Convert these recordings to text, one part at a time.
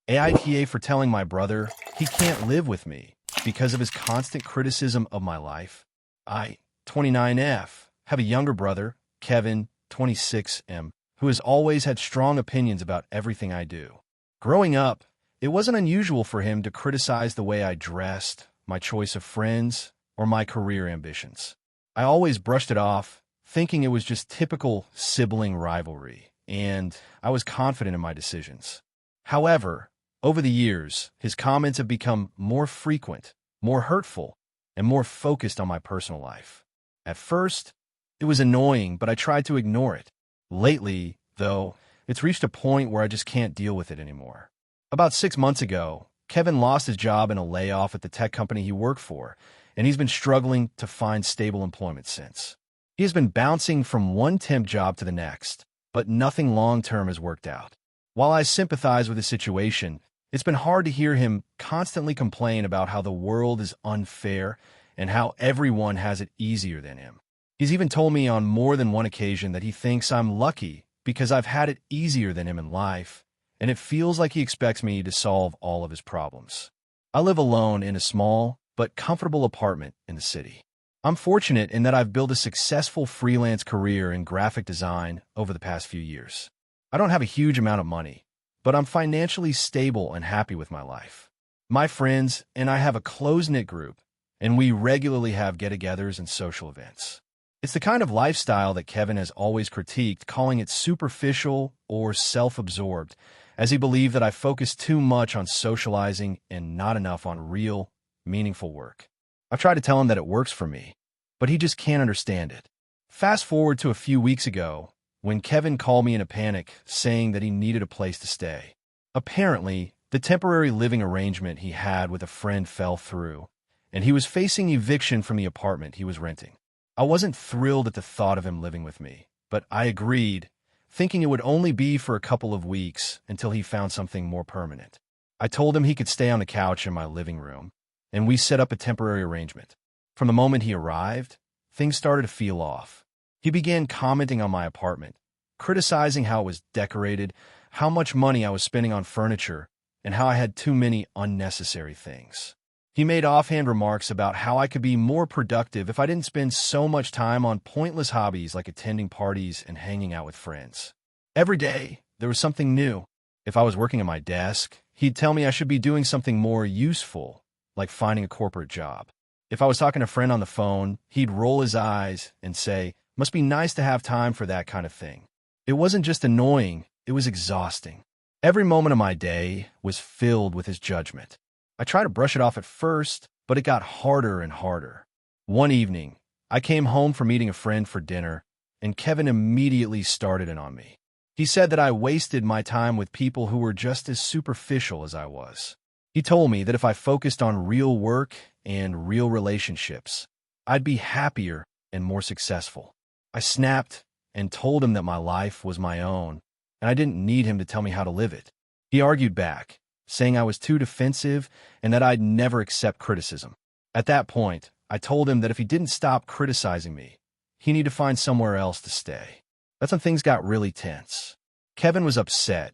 AITA for telling my brother he can't live with me because of his constant criticism of my life. I, 29F, have a younger brother, Kevin, 26M, who has always had strong opinions about everything I do. Growing up, it wasn't unusual for him to criticize the way I dressed, my choice of friends, or my career ambitions. I always brushed it off, thinking it was just typical sibling rivalry, and I was confident in my decisions. However, over the years, his comments have become more frequent, more hurtful, and more focused on my personal life. At first, it was annoying, but I tried to ignore it. Lately, though, it's reached a point where I just can't deal with it anymore. About 6 months ago, Kevin lost his job in a layoff at the tech company he worked for, and he's been struggling to find stable employment since. He has been bouncing from one temp job to the next, but nothing long-term has worked out. While I sympathize with his situation, it's been hard to hear him constantly complain about how the world is unfair and how everyone has it easier than him. He's even told me on more than one occasion that he thinks I'm lucky because I've had it easier than him in life, and it feels like he expects me to solve all of his problems. I live alone in a small but comfortable apartment in the city. I'm fortunate in that I've built a successful freelance career in graphic design over the past few years. I don't have a huge amount of money, but I'm financially stable and happy with my life. My friends and I have a close-knit group, and we regularly have get-togethers and social events. It's the kind of lifestyle that Kevin has always critiqued, calling it superficial or self-absorbed, as he believed that I focus too much on socializing and not enough on real, meaningful work. I've tried to tell him that it works for me, but he just can't understand it. Fast forward to a few weeks ago, when Kevin called me in a panic, saying that he needed a place to stay. Apparently, the temporary living arrangement he had with a friend fell through, and he was facing eviction from the apartment he was renting. I wasn't thrilled at the thought of him living with me, but I agreed, thinking it would only be for a couple of weeks until he found something more permanent. I told him he could stay on the couch in my living room, and we set up a temporary arrangement. From the moment he arrived, things started to feel off. He began commenting on my apartment, criticizing how it was decorated, how much money I was spending on furniture, and how I had too many unnecessary things. He made offhand remarks about how I could be more productive if I didn't spend so much time on pointless hobbies like attending parties and hanging out with friends. Every day, there was something new. If I was working at my desk, he'd tell me I should be doing something more useful, like finding a corporate job. If I was talking to a friend on the phone, he'd roll his eyes and say, "Must be nice to have time for that kind of thing." It wasn't just annoying, it was exhausting. Every moment of my day was filled with his judgment. I tried to brush it off at first, but it got harder and harder. One evening, I came home from meeting a friend for dinner, and Kevin immediately started it on me. He said that I wasted my time with people who were just as superficial as I was. He told me that if I focused on real work and real relationships, I'd be happier and more successful. I snapped and told him that my life was my own, and I didn't need him to tell me how to live it. He argued back, saying I was too defensive and that I'd never accept criticism. At that point, I told him that if he didn't stop criticizing me, he needed to find somewhere else to stay. That's when things got really tense. Kevin was upset,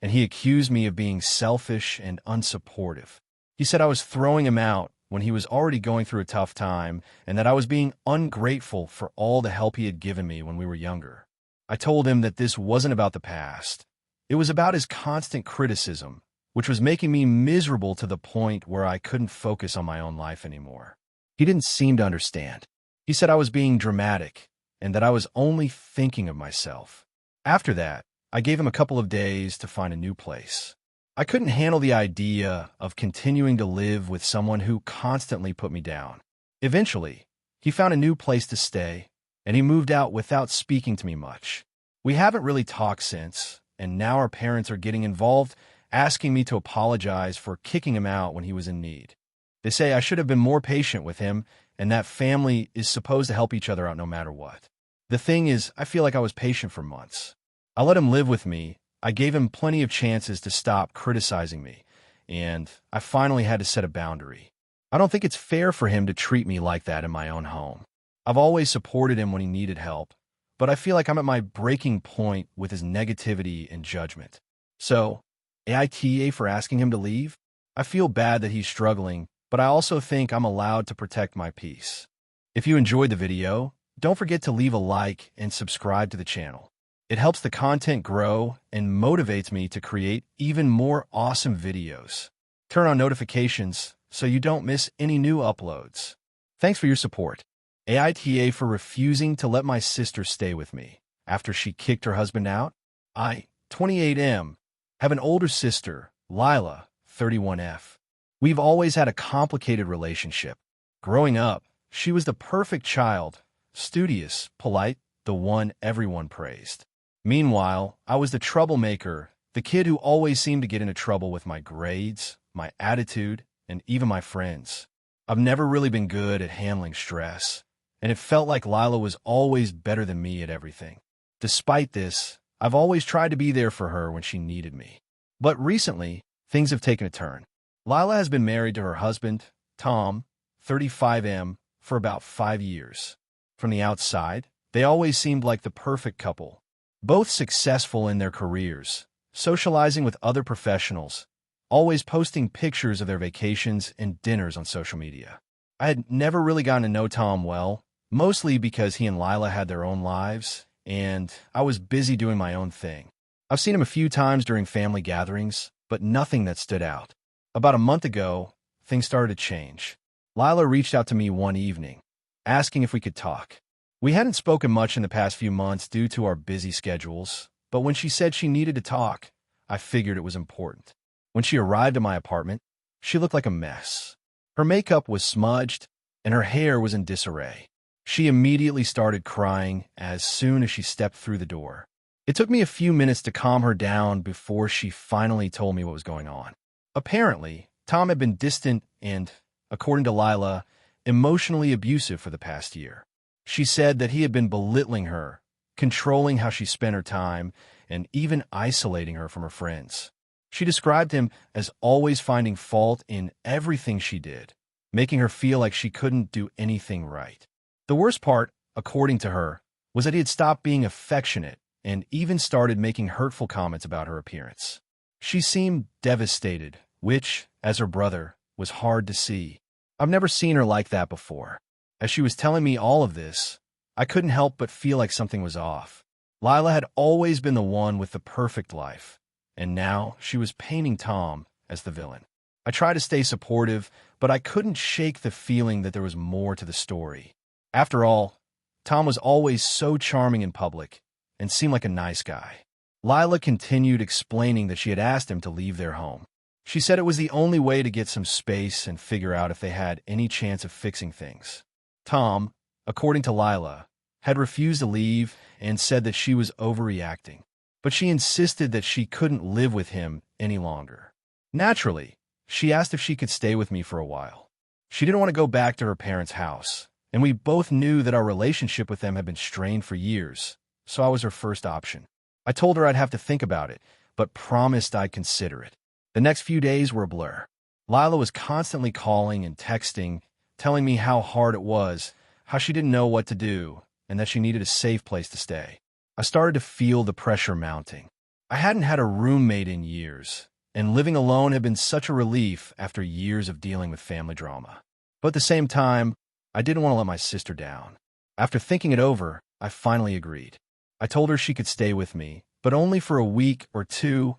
and he accused me of being selfish and unsupportive. He said I was throwing him out when he was already going through a tough time and that I was being ungrateful for all the help he had given me when we were younger. I told him that this wasn't about the past. It was about his constant criticism, which was making me miserable to the point where I couldn't focus on my own life anymore. He didn't seem to understand. He said I was being dramatic and that I was only thinking of myself. After that, I gave him a couple of days to find a new place. I couldn't handle the idea of continuing to live with someone who constantly put me down. Eventually, he found a new place to stay, and he moved out without speaking to me much. We haven't really talked since, and now our parents are getting involved, asking me to apologize for kicking him out when he was in need. They say I should have been more patient with him and that family is supposed to help each other out no matter what. The thing is, I feel like I was patient for months. I let him live with me. I gave him plenty of chances to stop criticizing me, and I finally had to set a boundary. I don't think it's fair for him to treat me like that in my own home. I've always supported him when he needed help, but I feel like I'm at my breaking point with his negativity and judgment. So, AITA for asking him to leave? I feel bad that he's struggling, but I also think I'm allowed to protect my peace. If you enjoyed the video, don't forget to leave a like and subscribe to the channel. It helps the content grow and motivates me to create even more awesome videos. Turn on notifications so you don't miss any new uploads. Thanks for your support. AITA for refusing to let my sister stay with me after she kicked her husband out. I, 28M, have an older sister, Lila, 31F. We've always had a complicated relationship. Growing up, she was the perfect child, studious, polite, the one everyone praised. Meanwhile, I was the troublemaker, the kid who always seemed to get into trouble with my grades, my attitude, and even my friends. I've never really been good at handling stress, and it felt like Lila was always better than me at everything. Despite this, I've always tried to be there for her when she needed me. But recently, things have taken a turn. Lila has been married to her husband, Tom, 35M, for about 5 years. From the outside, they always seemed like the perfect couple. Both successful in their careers, socializing with other professionals, always posting pictures of their vacations and dinners on social media. I had never really gotten to know Tom well, mostly because he and Lila had their own lives, and I was busy doing my own thing. I've seen him a few times during family gatherings, but nothing that stood out. About a month ago, things started to change. Lila reached out to me one evening, asking if we could talk. We hadn't spoken much in the past few months due to our busy schedules, but when she said she needed to talk, I figured it was important. When she arrived at my apartment, she looked like a mess. Her makeup was smudged, and her hair was in disarray. She immediately started crying as soon as she stepped through the door. It took me a few minutes to calm her down before she finally told me what was going on. Apparently, Tom had been distant and, according to Lila, emotionally abusive for the past year. She said that he had been belittling her, controlling how she spent her time, and even isolating her from her friends. She described him as always finding fault in everything she did, making her feel like she couldn't do anything right. The worst part, according to her, was that he had stopped being affectionate and even started making hurtful comments about her appearance. She seemed devastated, which, as her brother, was hard to see. I've never seen her like that before. As she was telling me all of this, I couldn't help but feel like something was off. Lila had always been the one with the perfect life, and now she was painting Tom as the villain. I tried to stay supportive, but I couldn't shake the feeling that there was more to the story. After all, Tom was always so charming in public and seemed like a nice guy. Lila continued explaining that she had asked him to leave their home. She said it was the only way to get some space and figure out if they had any chance of fixing things. Tom, according to Lila, had refused to leave and said that she was overreacting, but she insisted that she couldn't live with him any longer. Naturally, she asked if she could stay with me for a while. She didn't want to go back to her parents' house, and we both knew that our relationship with them had been strained for years, so I was her first option. I told her I'd have to think about it, but promised I'd consider it. The next few days were a blur. Lila was constantly calling and texting, telling me how hard it was, how she didn't know what to do, and that she needed a safe place to stay. I started to feel the pressure mounting. I hadn't had a roommate in years, and living alone had been such a relief after years of dealing with family drama. But at the same time, I didn't want to let my sister down. After thinking it over, I finally agreed. I told her she could stay with me, but only for a week or two,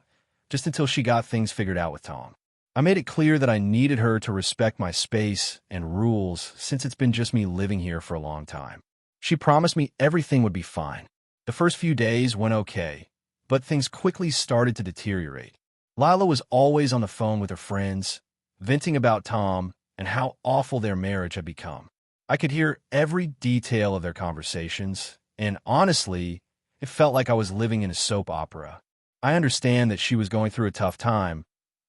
just until she got things figured out with Tom. I made it clear that I needed her to respect my space and rules since it's been just me living here for a long time. She promised me everything would be fine. The first few days went okay, but things quickly started to deteriorate. Lila was always on the phone with her friends, venting about Tom and how awful their marriage had become. I could hear every detail of their conversations, and honestly, it felt like I was living in a soap opera. I understand that she was going through a tough time,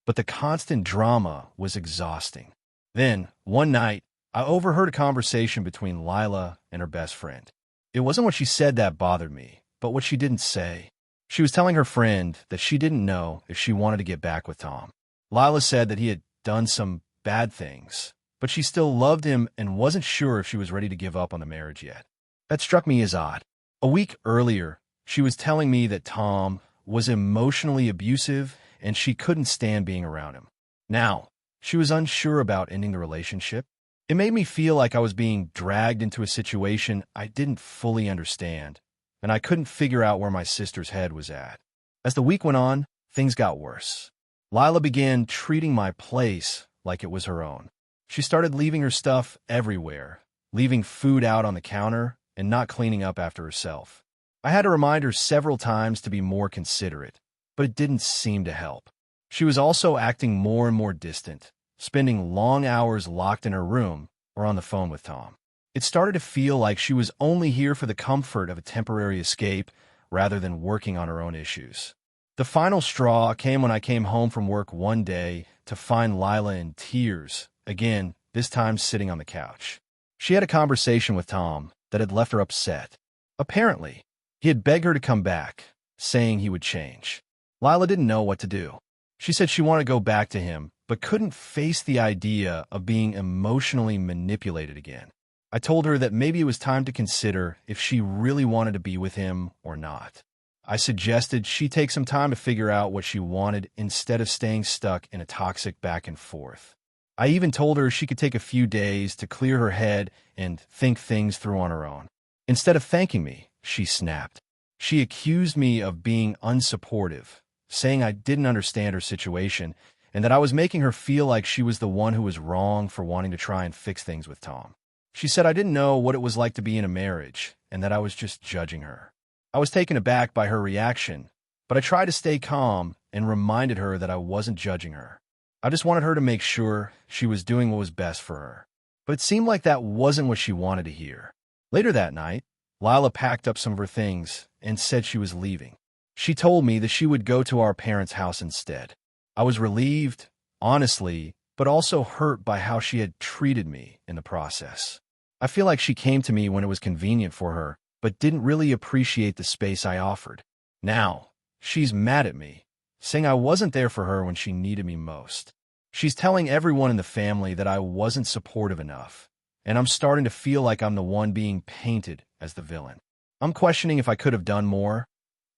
but the constant drama was exhausting. Then, one night, I overheard a conversation between Lila and her best friend. It wasn't what she said that bothered me, but what she didn't say. She was telling her friend that she didn't know if she wanted to get back with Tom. Lila said that he had done some bad things, but she still loved him and wasn't sure if she was ready to give up on the marriage yet. That struck me as odd. A week earlier, she was telling me that Tom was emotionally abusive and she couldn't stand being around him. Now, she was unsure about ending the relationship. It made me feel like I was being dragged into a situation I didn't fully understand, and I couldn't figure out where my sister's head was at. As the week went on, things got worse. Lila began treating my place like it was her own. She started leaving her stuff everywhere, leaving food out on the counter, and not cleaning up after herself. I had to remind her several times to be more considerate, but it didn't seem to help. She was also acting more and more distant, spending long hours locked in her room or on the phone with Tom. It started to feel like she was only here for the comfort of a temporary escape rather than working on her own issues. The final straw came when I came home from work one day to find Lila in tears, again, this time sitting on the couch. She had a conversation with Tom that had left her upset. Apparently, he had begged her to come back, saying he would change. Lila didn't know what to do. She said she wanted to go back to him, but couldn't face the idea of being emotionally manipulated again. I told her that maybe it was time to consider if she really wanted to be with him or not. I suggested she take some time to figure out what she wanted instead of staying stuck in a toxic back and forth. I even told her she could take a few days to clear her head and think things through on her own. Instead of thanking me, she snapped. She accused me of being unsupportive, saying I didn't understand her situation and that I was making her feel like she was the one who was wrong for wanting to try and fix things with Tom. She said I didn't know what it was like to be in a marriage and that I was just judging her. I was taken aback by her reaction, but I tried to stay calm and reminded her that I wasn't judging her. I just wanted her to make sure she was doing what was best for her. But it seemed like that wasn't what she wanted to hear. Later that night, Lila packed up some of her things and said she was leaving. She told me that she would go to our parents' house instead. I was relieved, honestly, but also hurt by how she had treated me in the process. I feel like she came to me when it was convenient for her, but didn't really appreciate the space I offered. Now, she's mad at me, saying I wasn't there for her when she needed me most. She's telling everyone in the family that I wasn't supportive enough, and I'm starting to feel like I'm the one being painted as the villain. I'm questioning if I could have done more,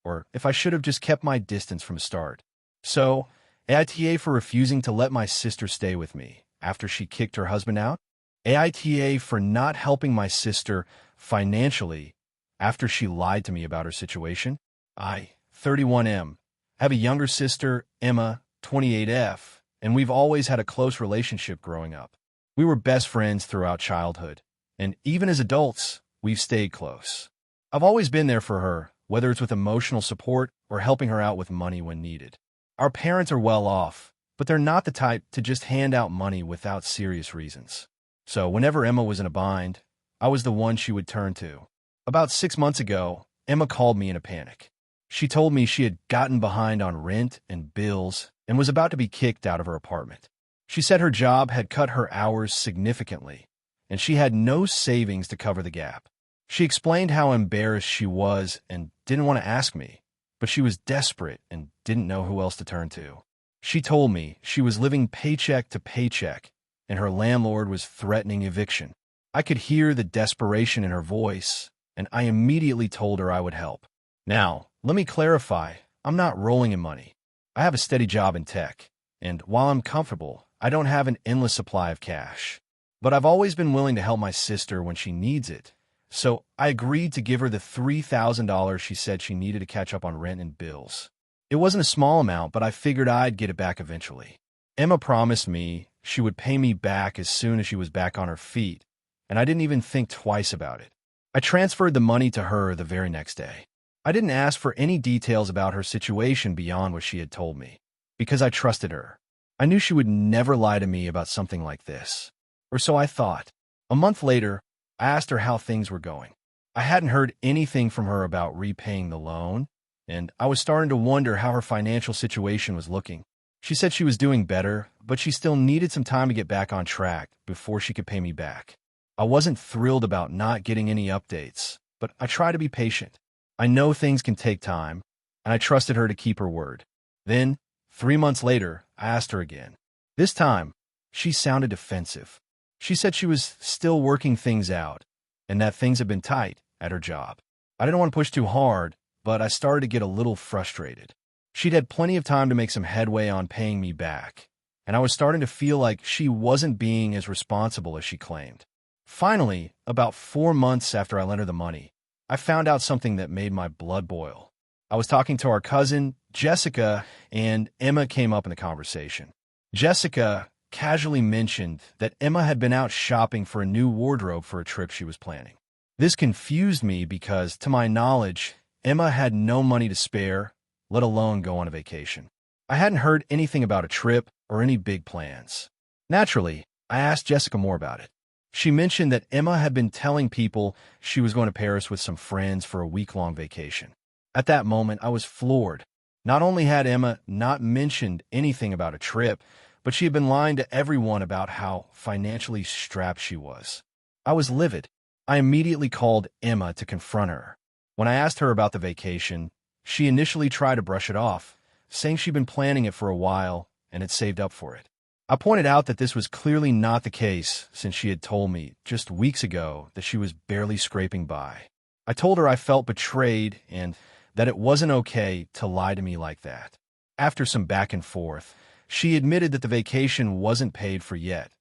or if I should have just kept my distance from the start. So, AITA for refusing to let my sister stay with me after she kicked her husband out. AITA for not helping my sister financially after she lied to me about her situation. I, 31M, have a younger sister, Emma, 28F, and we've always had a close relationship growing up. We were best friends throughout childhood, and even as adults, we've stayed close. I've always been there for her, whether it's with emotional support or helping her out with money when needed. Our parents are well off, but they're not the type to just hand out money without serious reasons. So whenever Emma was in a bind, I was the one she would turn to. About 6 months ago, Emma called me in a panic. She told me she had gotten behind on rent and bills and was about to be kicked out of her apartment. She said her job had cut her hours significantly, and she had no savings to cover the gap. She explained how embarrassed she was and didn't want to ask me, but she was desperate and didn't know who else to turn to. She told me she was living paycheck to paycheck, and her landlord was threatening eviction. I could hear the desperation in her voice, and I immediately told her I would help. Now, let me clarify, I'm not rolling in money. I have a steady job in tech, and while I'm comfortable, I don't have an endless supply of cash. But I've always been willing to help my sister when she needs it, so I agreed to give her the $3,000 she said she needed to catch up on rent and bills. It wasn't a small amount, but I figured I'd get it back eventually. Emma promised me she would pay me back as soon as she was back on her feet, and I didn't even think twice about it. I transferred the money to her the very next day. I didn't ask for any details about her situation beyond what she had told me, because I trusted her. I knew she would never lie to me about something like this, or so I thought. A month later, I asked her how things were going. I hadn't heard anything from her about repaying the loan, and I was starting to wonder how her financial situation was looking. She said she was doing better, but she still needed some time to get back on track before she could pay me back. I wasn't thrilled about not getting any updates, but I try to be patient. I know things can take time, and I trusted her to keep her word. Then, 3 months later, I asked her again. This time, she sounded defensive. She said she was still working things out, and that things had been tight at her job. I didn't want to push too hard, but I started to get a little frustrated. She'd had plenty of time to make some headway on paying me back, and I was starting to feel like she wasn't being as responsible as she claimed. Finally, about 4 months after I lent her the money, I found out something that made my blood boil. I was talking to our cousin, Jessica, and Emma came up in the conversation. Jessica casually mentioned that Emma had been out shopping for a new wardrobe for a trip she was planning. This confused me because, to my knowledge, Emma had no money to spare, let alone go on a vacation. I hadn't heard anything about a trip or any big plans. Naturally, I asked Jessica more about it. She mentioned that Emma had been telling people she was going to Paris with some friends for a week-long vacation. At that moment, I was floored. Not only had Emma not mentioned anything about a trip, but she had been lying to everyone about how financially strapped she was. I was livid. I immediately called Emma to confront her. When I asked her about the vacation, she initially tried to brush it off, saying she'd been planning it for a while and had saved up for it. I pointed out that this was clearly not the case since she had told me just weeks ago that she was barely scraping by. I told her I felt betrayed and that it wasn't okay to lie to me like that. After some back and forth, she admitted that the vacation wasn't paid for yet,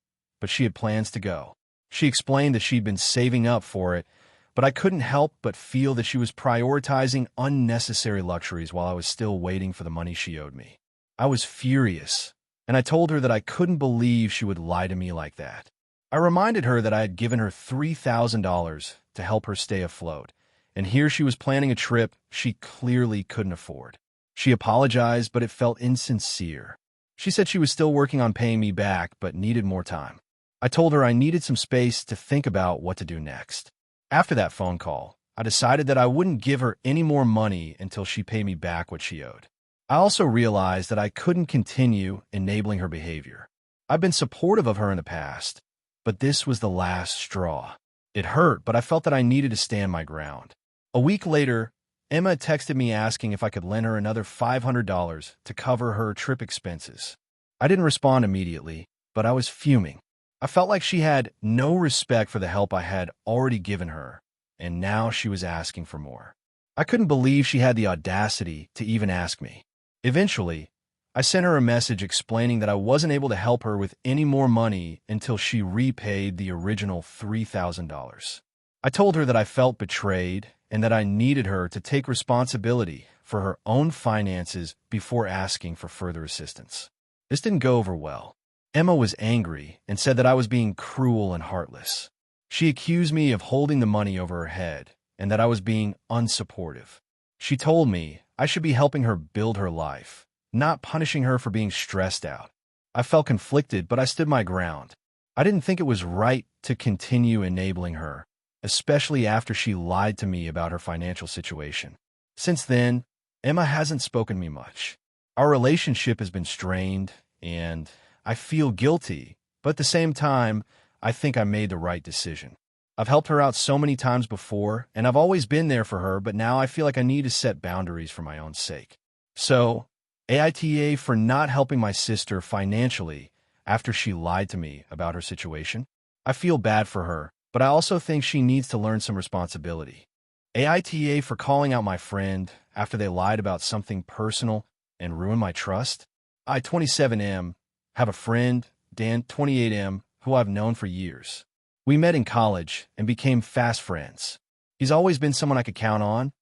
but she had plans to go. She explained that she'd been saving up for it, but I couldn't help but feel that she was prioritizing unnecessary luxuries while I was still waiting for the money she owed me. I was furious, and I told her that I couldn't believe she would lie to me like that. I reminded her that I had given her $3,000 to help her stay afloat, and here she was planning a trip she clearly couldn't afford. She apologized, but it felt insincere. She said she was still working on paying me back, but needed more time. I told her I needed some space to think about what to do next. After that phone call, I decided that I wouldn't give her any more money until she paid me back what she owed. I also realized that I couldn't continue enabling her behavior. I've been supportive of her in the past, but this was the last straw. It hurt, but I felt that I needed to stand my ground. A week later, Emma texted me asking if I could lend her another $500 to cover her trip expenses. I didn't respond immediately, but I was fuming. I felt like she had no respect for the help I had already given her, and now she was asking for more. I couldn't believe she had the audacity to even ask me. Eventually, I sent her a message explaining that I wasn't able to help her with any more money until she repaid the original $3,000. I told her that I felt betrayed and that I needed her to take responsibility for her own finances before asking for further assistance. This didn't go over well. Emma was angry and said that I was being cruel and heartless. She accused me of holding the money over her head and that I was being unsupportive. She told me I should be helping her build her life, not punishing her for being stressed out. I felt conflicted, but I stood my ground. I didn't think it was right to continue enabling her, especially after she lied to me about her financial situation. Since then, Emma hasn't spoken to me much. Our relationship has been strained, and I feel guilty, but at the same time, I think I made the right decision. I've helped her out so many times before, and I've always been there for her, but now I feel like I need to set boundaries for my own sake. So, AITA for not helping my sister financially after she lied to me about her situation. I feel bad for her, but I also think she needs to learn some responsibility. AITA for calling out my friend after they lied about something personal and ruined my trust. I, 27M, have a friend, Dan, 28M, who I've known for years. We met in college and became fast friends. He's always been someone I could count on,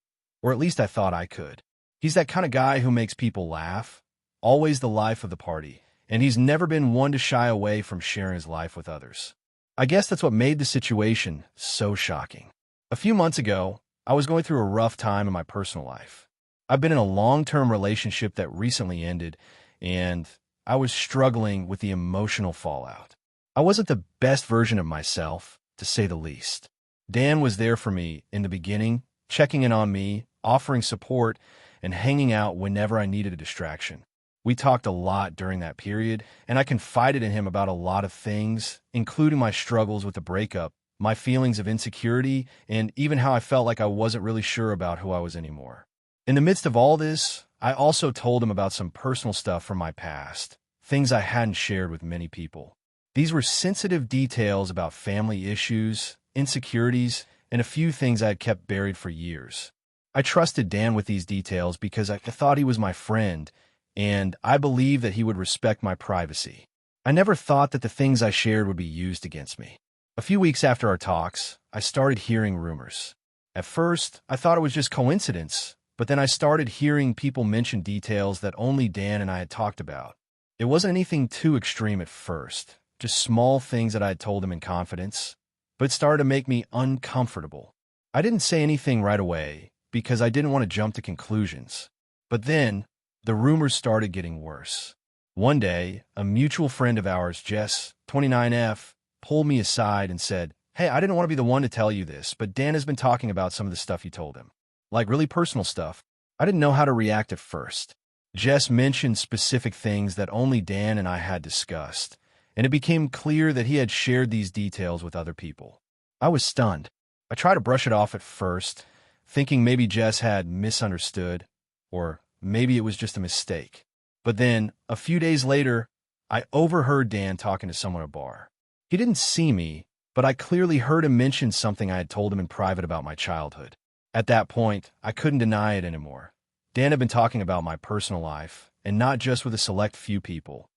or at least I thought I could. He's that kind of guy who makes people laugh, always the life of the party, and he's never been one to shy away from sharing his life with others. I guess that's what made the situation so shocking. A few months ago, I was going through a rough time in my personal life. I've been in a long-term relationship that recently ended, and I was struggling with the emotional fallout. I wasn't the best version of myself, to say the least. Dan was there for me in the beginning, checking in on me, offering support, and hanging out whenever I needed a distraction. We talked a lot during that period, and I confided in him about a lot of things, including my struggles with the breakup, my feelings of insecurity, and even how I felt like I wasn't really sure about who I was anymore. In the midst of all this, I also told him about some personal stuff from my past, things I hadn't shared with many people. These were sensitive details about family issues, insecurities, and a few things I had kept buried for years. I trusted Dan with these details because I thought he was my friend, and I believed that he would respect my privacy. I never thought that the things I shared would be used against me. A few weeks after our talks, I started hearing rumors. At first, I thought it was just coincidence, but then I started hearing people mention details that only Dan and I had talked about. It wasn't anything too extreme at first, just small things that I had told him in confidence, but it started to make me uncomfortable. I didn't say anything right away because I didn't want to jump to conclusions. But then, the rumors started getting worse. One day, a mutual friend of ours, Jess, 29F, pulled me aside and said, "Hey, I didn't want to be the one to tell you this, but Dan has been talking about some of the stuff you told him. Like really personal stuff." I didn't know how to react at first. Jess mentioned specific things that only Dan and I had discussed, and it became clear that he had shared these details with other people. I was stunned. I tried to brush it off at first, thinking maybe Jess had misunderstood, or maybe it was just a mistake. But then, a few days later, I overheard Dan talking to someone at a bar. He didn't see me, but I clearly heard him mention something I had told him in private about my childhood. At that point, I couldn't deny it anymore. Dan had been talking about my personal life, and not just with a select few people.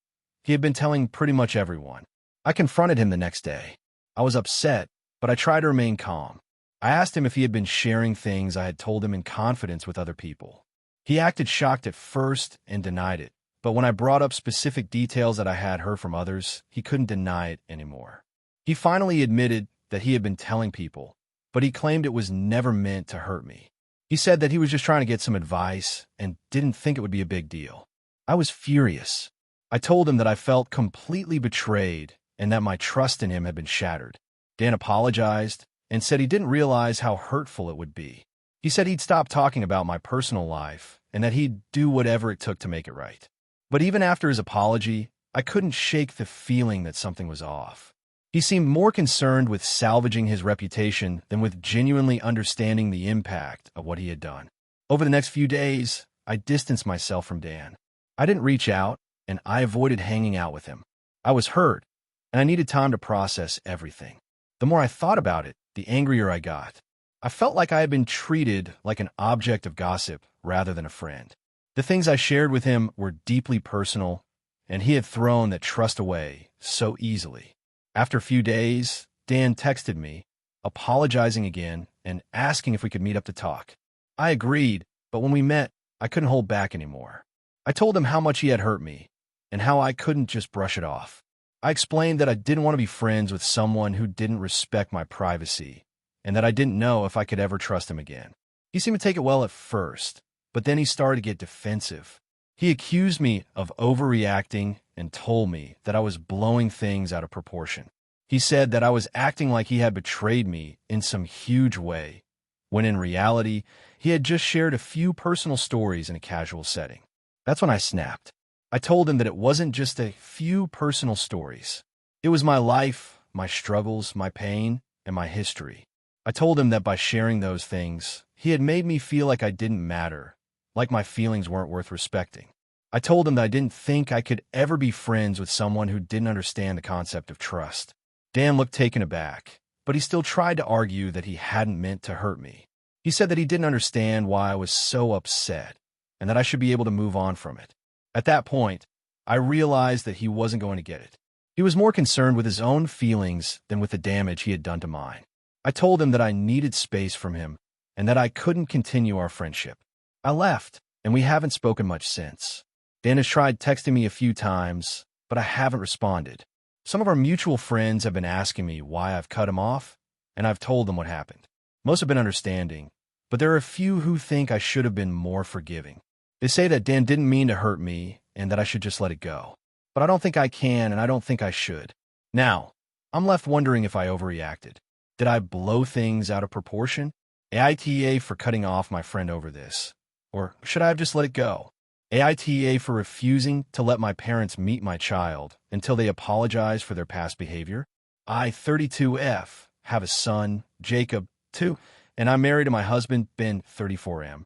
He had been telling pretty much everyone. I confronted him the next day. I was upset, but I tried to remain calm. I asked him if he had been sharing things I had told him in confidence with other people. He acted shocked at first and denied it, but when I brought up specific details that I had heard from others, he couldn't deny it anymore. He finally admitted that he had been telling people, but he claimed it was never meant to hurt me. He said that he was just trying to get some advice and didn't think it would be a big deal. I was furious. I told him that I felt completely betrayed and that my trust in him had been shattered. Dan apologized and said he didn't realize how hurtful it would be. He said he'd stop talking about my personal life and that he'd do whatever it took to make it right. But even after his apology, I couldn't shake the feeling that something was off. He seemed more concerned with salvaging his reputation than with genuinely understanding the impact of what he had done. Over the next few days, I distanced myself from Dan. I didn't reach out, and I avoided hanging out with him. I was hurt, and I needed time to process everything. The more I thought about it, the angrier I got. I felt like I had been treated like an object of gossip rather than a friend. The things I shared with him were deeply personal, and he had thrown that trust away so easily. After a few days, Dan texted me, apologizing again and asking if we could meet up to talk. I agreed, but when we met, I couldn't hold back anymore. I told him how much he had hurt me and how I couldn't just brush it off. I explained that I didn't want to be friends with someone who didn't respect my privacy and that I didn't know if I could ever trust him again. He seemed to take it well at first, but then he started to get defensive. He accused me of overreacting and told me that I was blowing things out of proportion. He said that I was acting like he had betrayed me in some huge way, when in reality, he had just shared a few personal stories in a casual setting. That's when I snapped. I told him that it wasn't just a few personal stories. It was my life, my struggles, my pain, and my history. I told him that by sharing those things, he had made me feel like I didn't matter, like my feelings weren't worth respecting. I told him that I didn't think I could ever be friends with someone who didn't understand the concept of trust. Dan looked taken aback, but he still tried to argue that he hadn't meant to hurt me. He said that he didn't understand why I was so upset and that I should be able to move on from it. At that point, I realized that he wasn't going to get it. He was more concerned with his own feelings than with the damage he had done to mine. I told him that I needed space from him and that I couldn't continue our friendship. I left, and we haven't spoken much since. Dan has tried texting me a few times, but I haven't responded. Some of our mutual friends have been asking me why I've cut him off, and I've told them what happened. Most have been understanding, but there are a few who think I should have been more forgiving. They say that Dan didn't mean to hurt me and that I should just let it go. But I don't think I can, and I don't think I should. Now, I'm left wondering if I overreacted. Did I blow things out of proportion? AITA for cutting off my friend over this. Or should I have just let it go? AITA for refusing to let my parents meet my child until they apologize for their past behavior. I, 32F, have a son, Jacob, 2, and I'm married to my husband, Ben, 34M.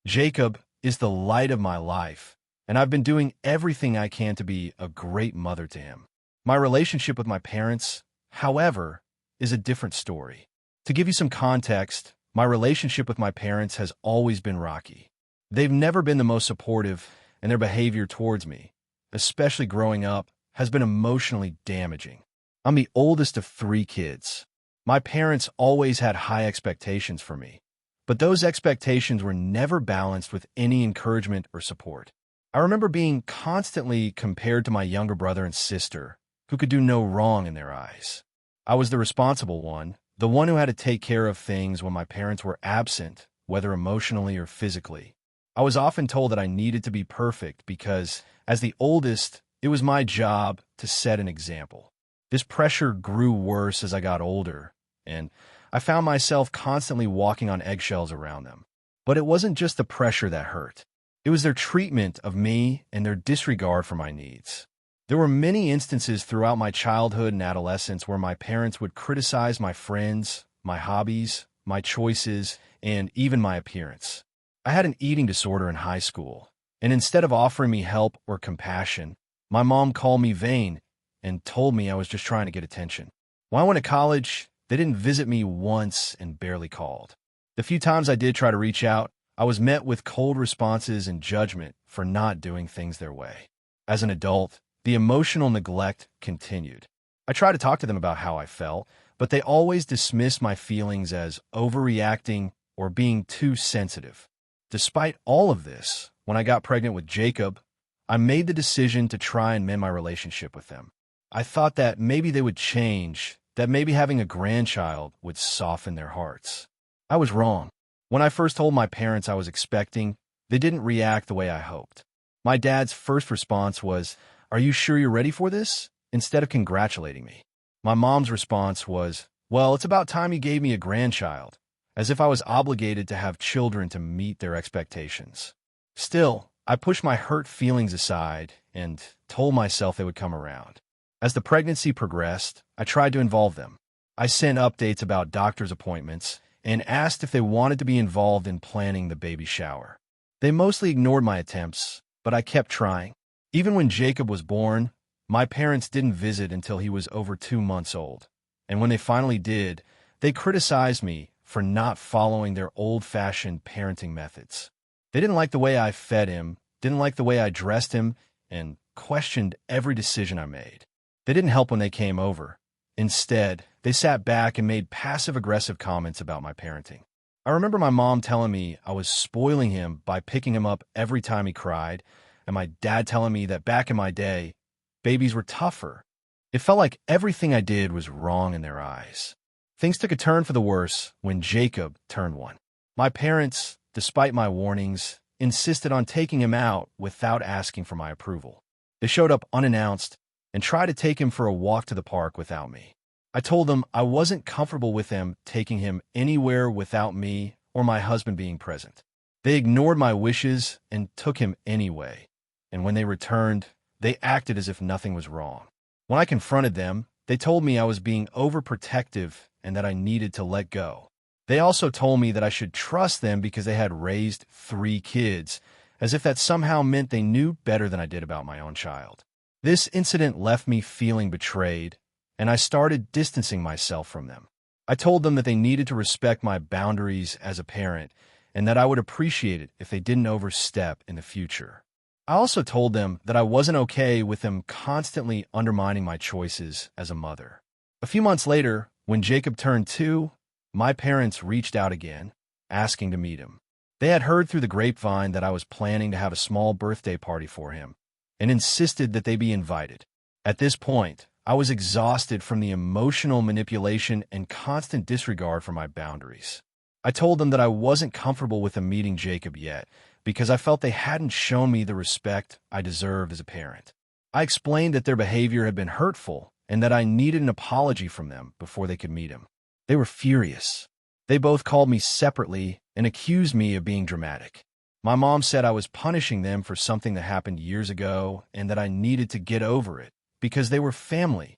Jacob is the light of my life, and I've been doing everything I can to be a great mother to him. My relationship with my parents, however, is a different story. To give you some context, My relationship with my parents has always been rocky. They've never been the most supportive, and their behavior towards me, especially growing up, has been emotionally damaging. I'm the oldest of 3 kids. My parents always had high expectations for me, but those expectations were never balanced with any encouragement or support. I remember being constantly compared to my younger brother and sister, who could do no wrong in their eyes. I was the responsible one, the one who had to take care of things when my parents were absent, whether emotionally or physically. I was often told that I needed to be perfect because, as the oldest, it was my job to set an example. This pressure grew worse as I got older, and I found myself constantly walking on eggshells around them. But it wasn't just the pressure that hurt. It was their treatment of me and their disregard for my needs. There were many instances throughout my childhood and adolescence where my parents would criticize my friends, my hobbies, my choices, and even my appearance. I had an eating disorder in high school, and instead of offering me help or compassion, my mom called me vain and told me I was just trying to get attention. When I went to college, they didn't visit me once and barely called. The few times I did try to reach out, I was met with cold responses and judgment for not doing things their way. As an adult, the emotional neglect continued. I tried to talk to them about how I felt, but they always dismissed my feelings as overreacting or being too sensitive. Despite all of this, when I got pregnant with Jacob, I made the decision to try and mend my relationship with them. I thought that maybe they would change, that maybe having a grandchild would soften their hearts. I was wrong. When I first told my parents I was expecting, they didn't react the way I hoped. My dad's first response was, "Are you sure you're ready for this?" instead of congratulating me. My mom's response was, "Well, it's about time you gave me a grandchild," as if I was obligated to have children to meet their expectations. Still, I pushed my hurt feelings aside and told myself they would come around. As the pregnancy progressed, I tried to involve them. I sent updates about doctor's appointments and asked if they wanted to be involved in planning the baby shower. They mostly ignored my attempts, but I kept trying. Even when Jacob was born, my parents didn't visit until he was over 2 months old. And when they finally did, they criticized me for not following their old-fashioned parenting methods. They didn't like the way I fed him, didn't like the way I dressed him, and questioned every decision I made. They didn't help when they came over. Instead, they sat back and made passive-aggressive comments about my parenting. I remember my mom telling me I was spoiling him by picking him up every time he cried, and my dad telling me that back in my day, babies were tougher. It felt like everything I did was wrong in their eyes. Things took a turn for the worse when Jacob turned 1. My parents, despite my warnings, insisted on taking him out without asking for my approval. They showed up unannounced and tried to take him for a walk to the park without me. I told them I wasn't comfortable with them taking him anywhere without me or my husband being present. They ignored my wishes and took him anyway. And when they returned, they acted as if nothing was wrong. When I confronted them, they told me I was being overprotective and that I needed to let go. They also told me that I should trust them because they had raised 3 kids, as if that somehow meant they knew better than I did about my own child. This incident left me feeling betrayed, and I started distancing myself from them. I told them that they needed to respect my boundaries as a parent, and that I would appreciate it if they didn't overstep in the future. I also told them that I wasn't okay with them constantly undermining my choices as a mother. A few months later, when Jacob turned 2, my parents reached out again, asking to meet him. They had heard through the grapevine that I was planning to have a small birthday party for him, and insisted that they be invited. At this point, I was exhausted from the emotional manipulation and constant disregard for my boundaries. I told them that I wasn't comfortable with them meeting Jacob yet, because I felt they hadn't shown me the respect I deserved as a parent. I explained that their behavior had been hurtful and that I needed an apology from them before they could meet him. They were furious. They both called me separately and accused me of being dramatic. My mom said I was punishing them for something that happened years ago and that I needed to get over it because they were family.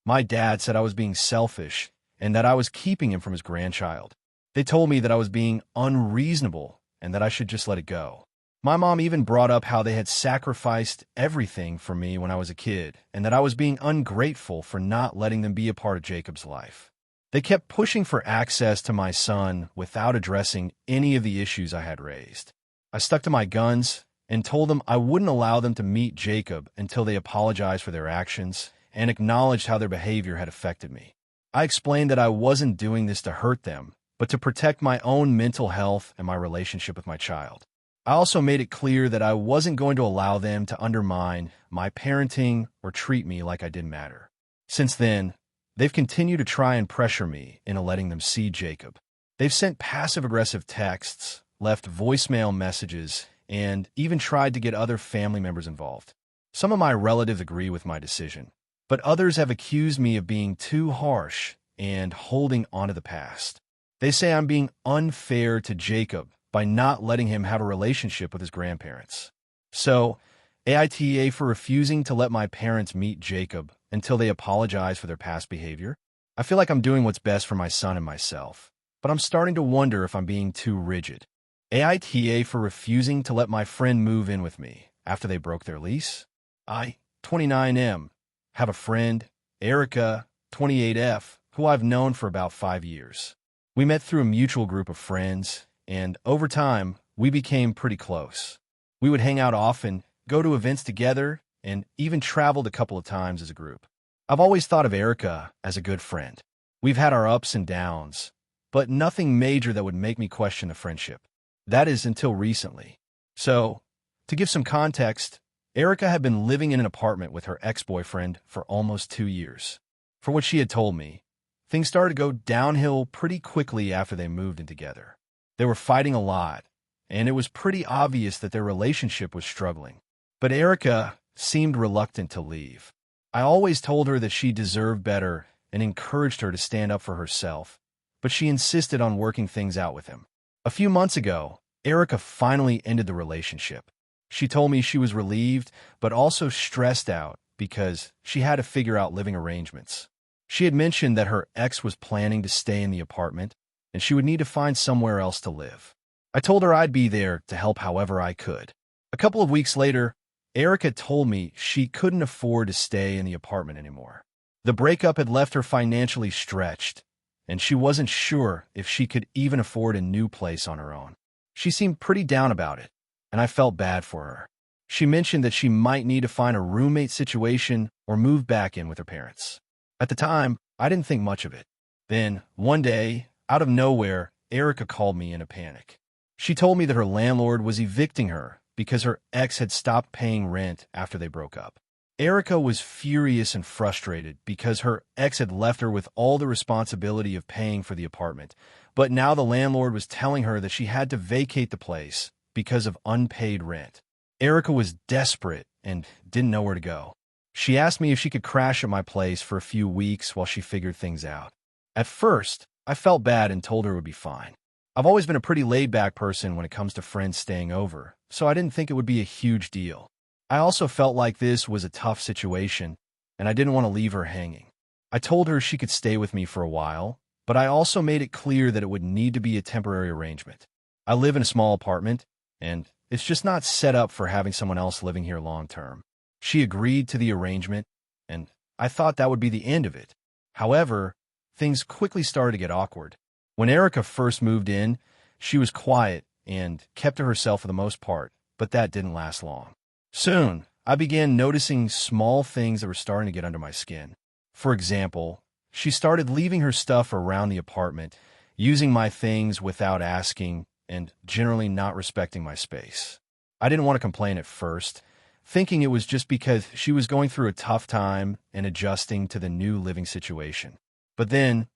My dad said I was being selfish and that I was keeping him from his grandchild. They told me that I was being unreasonable and that I should just let it go. My mom even brought up how they had sacrificed everything for me when I was a kid and that I was being ungrateful for not letting them be a part of Jacob's life. They kept pushing for access to my son without addressing any of the issues I had raised. I stuck to my guns and told them I wouldn't allow them to meet Jacob until they apologized for their actions and acknowledged how their behavior had affected me. I explained that I wasn't doing this to hurt them, but to protect my own mental health and my relationship with my child. I also made it clear that I wasn't going to allow them to undermine my parenting or treat me like I didn't matter. Since then, they've continued to try and pressure me into letting them see Jacob. They've sent passive-aggressive texts, left voicemail messages, and even tried to get other family members involved. Some of my relatives agree with my decision, but others have accused me of being too harsh and holding onto the past. They say I'm being unfair to Jacob by not letting him have a relationship with his grandparents. So, AITA for refusing to let my parents meet Jacob until they apologize for their past behavior. I feel like I'm doing what's best for my son and myself, but I'm starting to wonder if I'm being too rigid. AITA for refusing to let my friend move in with me after they broke their lease. I, 29M, have a friend, Erica, 28F, who I've known for about 5 years. We met through a mutual group of friends, and over time, we became pretty close. We would hang out often, go to events together, and even traveled a couple of times as a group. I've always thought of Erica as a good friend. We've had our ups and downs, but nothing major that would make me question the friendship. That is until recently. So, to give some context, Erica had been living in an apartment with her ex-boyfriend for almost 2 years. For what she had told me, things started to go downhill pretty quickly after they moved in together. They were fighting a lot, and it was pretty obvious that their relationship was struggling. But Erica seemed reluctant to leave. I always told her that she deserved better and encouraged her to stand up for herself, but she insisted on working things out with him. A few months ago, Erica finally ended the relationship. She told me she was relieved, but also stressed out because she had to figure out living arrangements. She had mentioned that her ex was planning to stay in the apartment, and she would need to find somewhere else to live. I told her I'd be there to help however I could. A couple of weeks later, Erica told me she couldn't afford to stay in the apartment anymore. The breakup had left her financially stretched, and she wasn't sure if she could even afford a new place on her own. She seemed pretty down about it, and I felt bad for her. She mentioned that she might need to find a roommate situation or move back in with her parents. At the time, I didn't think much of it. Then, one day, out of nowhere, Erica called me in a panic. She told me that her landlord was evicting her because her ex had stopped paying rent after they broke up. Erica was furious and frustrated because her ex had left her with all the responsibility of paying for the apartment, but now the landlord was telling her that she had to vacate the place because of unpaid rent. Erica was desperate and didn't know where to go. She asked me if she could crash at my place for a few weeks while she figured things out. At first, I felt bad and told her it would be fine. I've always been a pretty laid-back person when it comes to friends staying over, so I didn't think it would be a huge deal. I also felt like this was a tough situation, and I didn't want to leave her hanging. I told her she could stay with me for a while, but I also made it clear that it would need to be a temporary arrangement. I live in a small apartment, and it's just not set up for having someone else living here long-term. She agreed to the arrangement, and I thought that would be the end of it. However, things quickly started to get awkward. When Erica first moved in, she was quiet and kept to herself for the most part, but that didn't last long. Soon, I began noticing small things that were starting to get under my skin. For example, she started leaving her stuff around the apartment, using my things without asking, and generally not respecting my space. I didn't want to complain at first, thinking it was just because she was going through a tough time and adjusting to the new living situation. But then,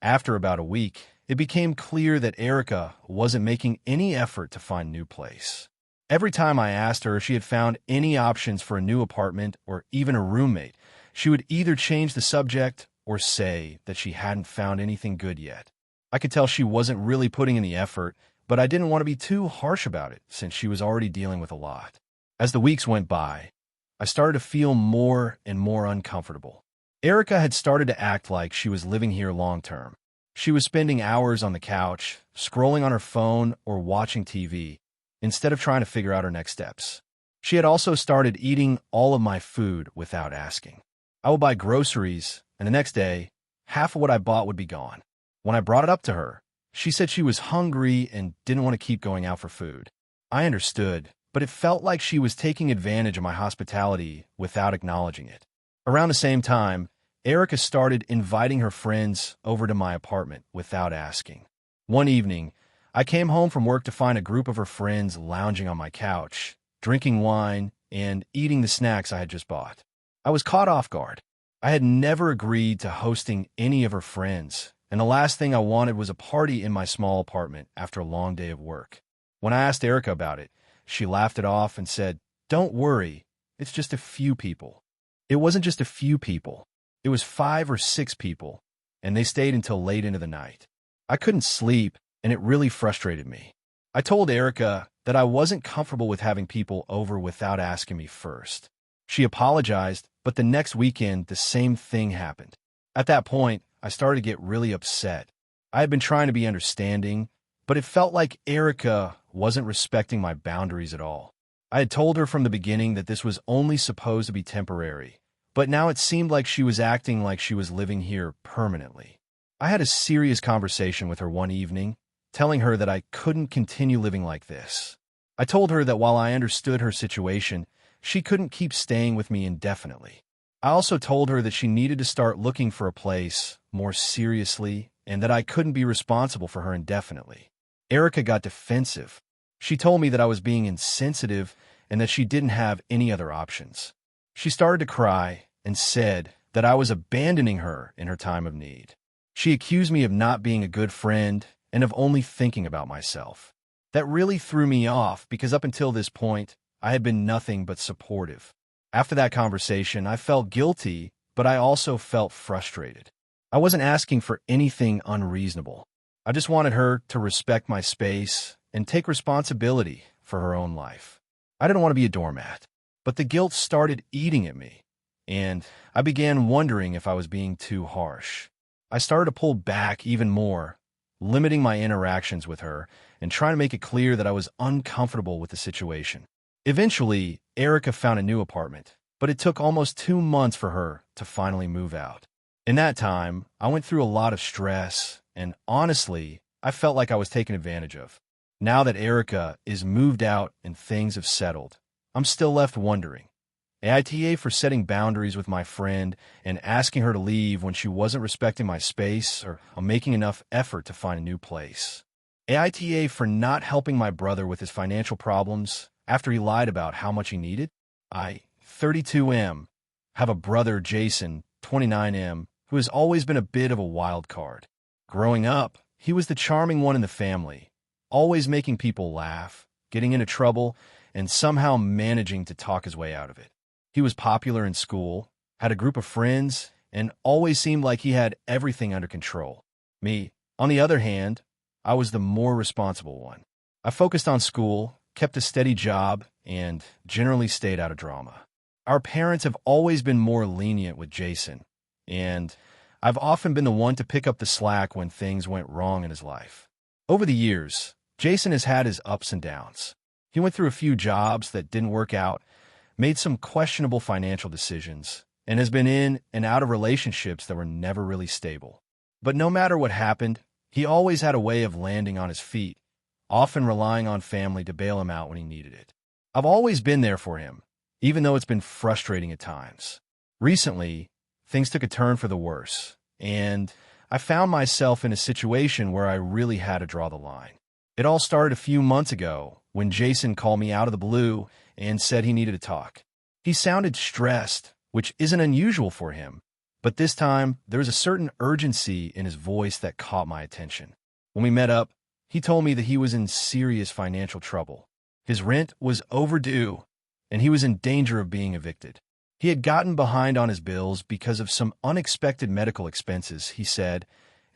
after about a week, it became clear that Erica wasn't making any effort to find a new place. Every time I asked her if she had found any options for a new apartment or even a roommate, she would either change the subject or say that she hadn't found anything good yet. I could tell she wasn't really putting in the effort, but I didn't want to be too harsh about it since she was already dealing with a lot. As the weeks went by, I started to feel more and more uncomfortable. Erica had started to act like she was living here long-term. She was spending hours on the couch, scrolling on her phone or watching TV, instead of trying to figure out her next steps. She had also started eating all of my food without asking. I would buy groceries, and the next day, half of what I bought would be gone. When I brought it up to her, she said she was hungry and didn't want to keep going out for food. I understood, but it felt like she was taking advantage of my hospitality without acknowledging it. Around the same time, Erica started inviting her friends over to my apartment without asking. One evening, I came home from work to find a group of her friends lounging on my couch, drinking wine and eating the snacks I had just bought. I was caught off guard. I had never agreed to hosting any of her friends, and the last thing I wanted was a party in my small apartment after a long day of work. When I asked Erica about it, she laughed it off and said, "Don't worry, it's just a few people." It wasn't just a few people. It was 5 or 6 people, and they stayed until late into the night. I couldn't sleep, and it really frustrated me. I told Erica that I wasn't comfortable with having people over without asking me first. She apologized, but the next weekend, the same thing happened. At that point, I started to get really upset. I had been trying to be understanding, but it felt like Erica wasn't respecting my boundaries at all. I had told her from the beginning that this was only supposed to be temporary, but now it seemed like she was acting like she was living here permanently. I had a serious conversation with her one evening, telling her that I couldn't continue living like this. I told her that while I understood her situation, she couldn't keep staying with me indefinitely. I also told her that she needed to start looking for a place more seriously and that I couldn't be responsible for her indefinitely. Erica got defensive. She told me that I was being insensitive and that she didn't have any other options. She started to cry and said that I was abandoning her in her time of need. She accused me of not being a good friend and of only thinking about myself. That really threw me off because up until this point, I had been nothing but supportive. After that conversation, I felt guilty, but I also felt frustrated. I wasn't asking for anything unreasonable. I just wanted her to respect my space and take responsibility for her own life. I didn't want to be a doormat, but the guilt started eating at me, and I began wondering if I was being too harsh. I started to pull back even more, limiting my interactions with her and trying to make it clear that I was uncomfortable with the situation. Eventually, Erica found a new apartment, but it took almost 2 months for her to finally move out. In that time, I went through a lot of stress, and honestly, I felt like I was taken advantage of. Now that Erica is moved out and things have settled, I'm still left wondering. AITA for setting boundaries with my friend and asking her to leave when she wasn't respecting my space or making enough effort to find a new place. AITA for not helping my brother with his financial problems after he lied about how much he needed. I, 32M, have a brother, Jason, 29M, who has always been a bit of a wild card. Growing up, he was the charming one in the family, always making people laugh, getting into trouble, and somehow managing to talk his way out of it. He was popular in school, had a group of friends, and always seemed like he had everything under control. Me, on the other hand, I was the more responsible one. I focused on school, kept a steady job, and generally stayed out of drama. Our parents have always been more lenient with Jason, and I've often been the one to pick up the slack when things went wrong in his life. Over the years, Jason has had his ups and downs. He went through a few jobs that didn't work out, made some questionable financial decisions, and has been in and out of relationships that were never really stable. But no matter what happened, he always had a way of landing on his feet, often relying on family to bail him out when he needed it. I've always been there for him, even though it's been frustrating at times. Recently, things took a turn for the worse, and I found myself in a situation where I really had to draw the line. It all started a few months ago when Jason called me out of the blue and said he needed to talk. He sounded stressed, which isn't unusual for him, but this time there was a certain urgency in his voice that caught my attention. When we met up, he told me that he was in serious financial trouble. His rent was overdue, and he was in danger of being evicted. He had gotten behind on his bills because of some unexpected medical expenses, he said,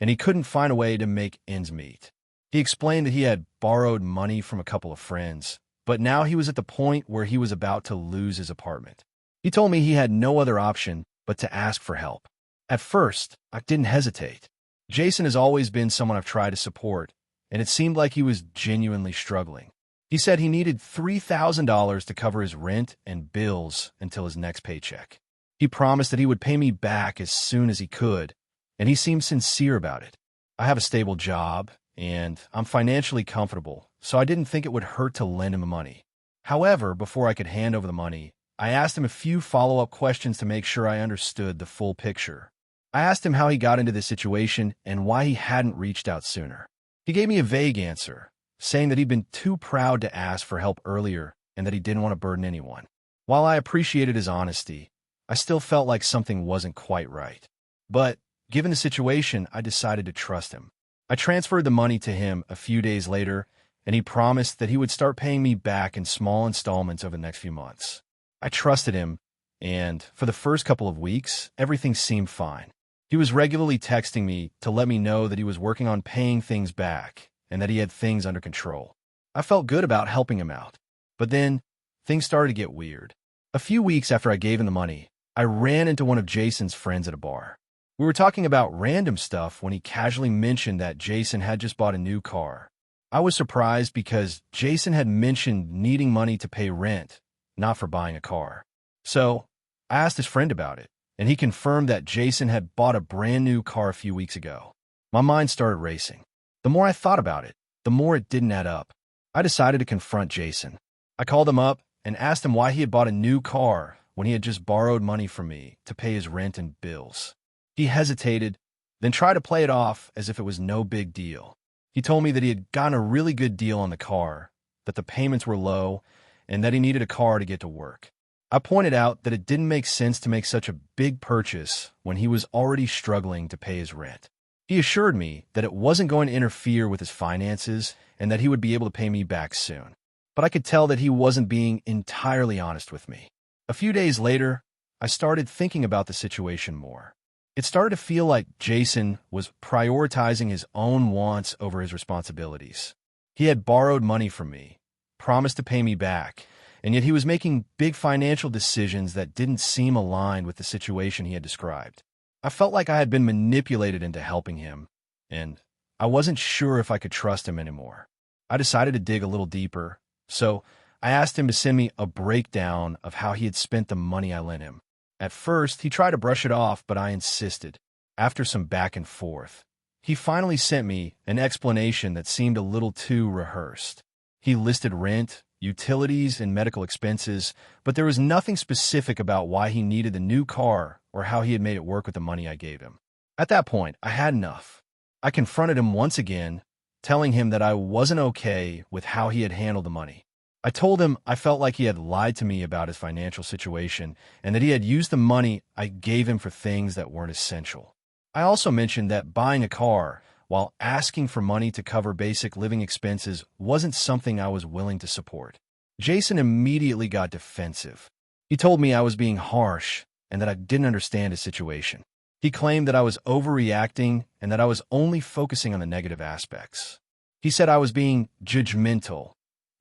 and he couldn't find a way to make ends meet. He explained that he had borrowed money from a couple of friends, but now he was at the point where he was about to lose his apartment. He told me he had no other option but to ask for help. At first, I didn't hesitate. Jason has always been someone I've tried to support, and it seemed like he was genuinely struggling. He said he needed $3,000 to cover his rent and bills until his next paycheck. He promised that he would pay me back as soon as he could, and he seemed sincere about it. I have a stable job, and I'm financially comfortable, so I didn't think it would hurt to lend him money. However, before I could hand over the money, I asked him a few follow-up questions to make sure I understood the full picture. I asked him how he got into this situation and why he hadn't reached out sooner. He gave me a vague answer, saying that he'd been too proud to ask for help earlier and that he didn't want to burden anyone. While I appreciated his honesty, I still felt like something wasn't quite right. But given the situation, I decided to trust him. I transferred the money to him a few days later, and he promised that he would start paying me back in small installments over the next few months. I trusted him, and for the first couple of weeks, everything seemed fine. He was regularly texting me to let me know that he was working on paying things back and that he had things under control. I felt good about helping him out. But then, things started to get weird. A few weeks after I gave him the money, I ran into one of Jason's friends at a bar. We were talking about random stuff when he casually mentioned that Jason had just bought a new car. I was surprised because Jason had mentioned needing money to pay rent, not for buying a car. So, I asked his friend about it, and he confirmed that Jason had bought a brand new car a few weeks ago. My mind started racing. The more I thought about it, the more it didn't add up. I decided to confront Jason. I called him up and asked him why he had bought a new car when he had just borrowed money from me to pay his rent and bills. He hesitated, then tried to play it off as if it was no big deal. He told me that he had gotten a really good deal on the car, that the payments were low, and that he needed a car to get to work. I pointed out that it didn't make sense to make such a big purchase when he was already struggling to pay his rent. He assured me that it wasn't going to interfere with his finances and that he would be able to pay me back soon. But I could tell that he wasn't being entirely honest with me. A few days later, I started thinking about the situation more. It started to feel like Jason was prioritizing his own wants over his responsibilities. He had borrowed money from me, promised to pay me back, and yet he was making big financial decisions that didn't seem aligned with the situation he had described. I felt like I had been manipulated into helping him, and I wasn't sure if I could trust him anymore. I decided to dig a little deeper, so I asked him to send me a breakdown of how he had spent the money I lent him. At first, he tried to brush it off, but I insisted. After some back and forth, he finally sent me an explanation that seemed a little too rehearsed. He listed rent, utilities, and medical expenses, but there was nothing specific about why he needed the new car or how he had made it work with the money I gave him. At that point, I had enough. I confronted him once again, telling him that I wasn't okay with how he had handled the money. I told him I felt like he had lied to me about his financial situation and that he had used the money I gave him for things that weren't essential. I also mentioned that buying a car while asking for money to cover basic living expenses wasn't something I was willing to support. Jason immediately got defensive. He told me I was being harsh and that I didn't understand his situation. He claimed that I was overreacting and that I was only focusing on the negative aspects. He said I was being judgmental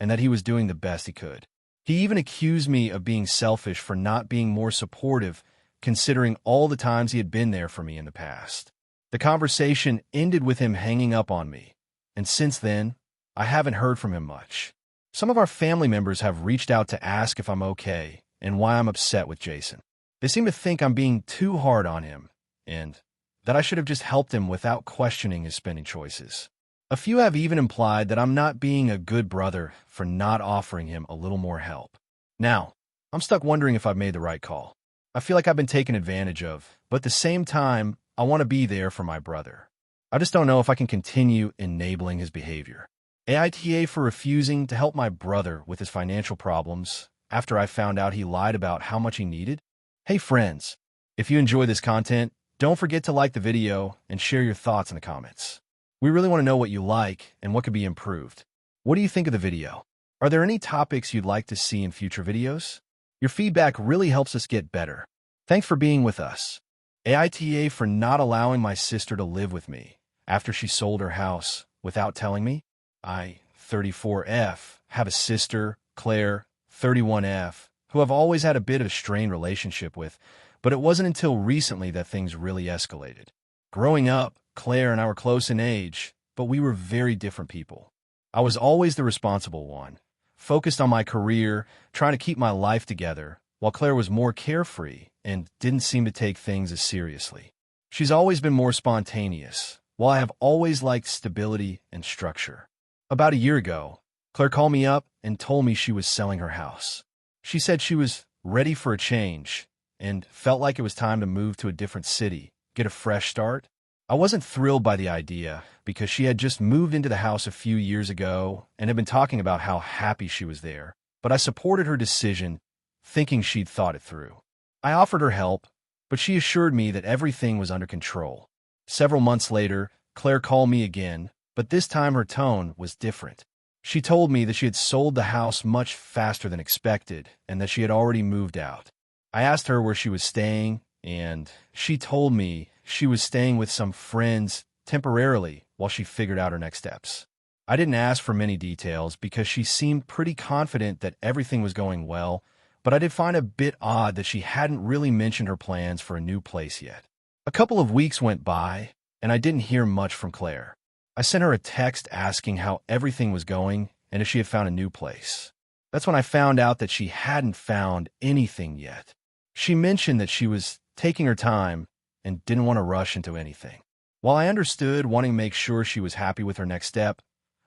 and that he was doing the best he could. He even accused me of being selfish for not being more supportive, considering all the times he had been there for me in the past. The conversation ended with him hanging up on me, and since then, I haven't heard from him much. Some of our family members have reached out to ask if I'm okay and why I'm upset with Jason. They seem to think I'm being too hard on him, and that I should have just helped him without questioning his spending choices. A few have even implied that I'm not being a good brother for not offering him a little more help. Now, I'm stuck wondering if I've made the right call. I feel like I've been taken advantage of, but at the same time, I want to be there for my brother. I just don't know if I can continue enabling his behavior. AITA for refusing to help my brother with his financial problems after I found out he lied about how much he needed. Hey friends, if you enjoy this content, don't forget to like the video and share your thoughts in the comments. We really want to know what you like and what could be improved. What do you think of the video? Are there any topics you'd like to see in future videos? Your feedback really helps us get better. Thanks for being with us. AITA for not allowing my sister to live with me after she sold her house without telling me. I, 34F, have a sister, Claire, 31F, who I've always had a bit of a strained relationship with, but it wasn't until recently that things really escalated. Growing up, Claire and I were close in age, but we were very different people. I was always the responsible one, focused on my career, trying to keep my life together, while Claire was more carefree and didn't seem to take things as seriously. She's always been more spontaneous, while While I have always liked stability and structure. About a year ago, Claire called me up and told me she was selling her house. She said she was ready for a change and felt like it was time to move to a different city, get a fresh start. I wasn't thrilled by the idea because she had just moved into the house a few years ago and had been talking about how happy she was there, but I supported her decision, thinking she'd thought it through. I offered her help, but she assured me that everything was under control. Several months later, Claire called me again, but this time her tone was different. She told me that she had sold the house much faster than expected and that she had already moved out. I asked her where she was staying, and she told me she was staying with some friends temporarily while she figured out her next steps. I didn't ask for many details because she seemed pretty confident that everything was going well, but I did find it a bit odd that she hadn't really mentioned her plans for a new place yet. A couple of weeks went by, and I didn't hear much from Claire. I sent her a text asking how everything was going and if she had found a new place. That's when I found out that she hadn't found anything yet. She mentioned that she was taking her time and didn't want to rush into anything. While I understood wanting to make sure she was happy with her next step,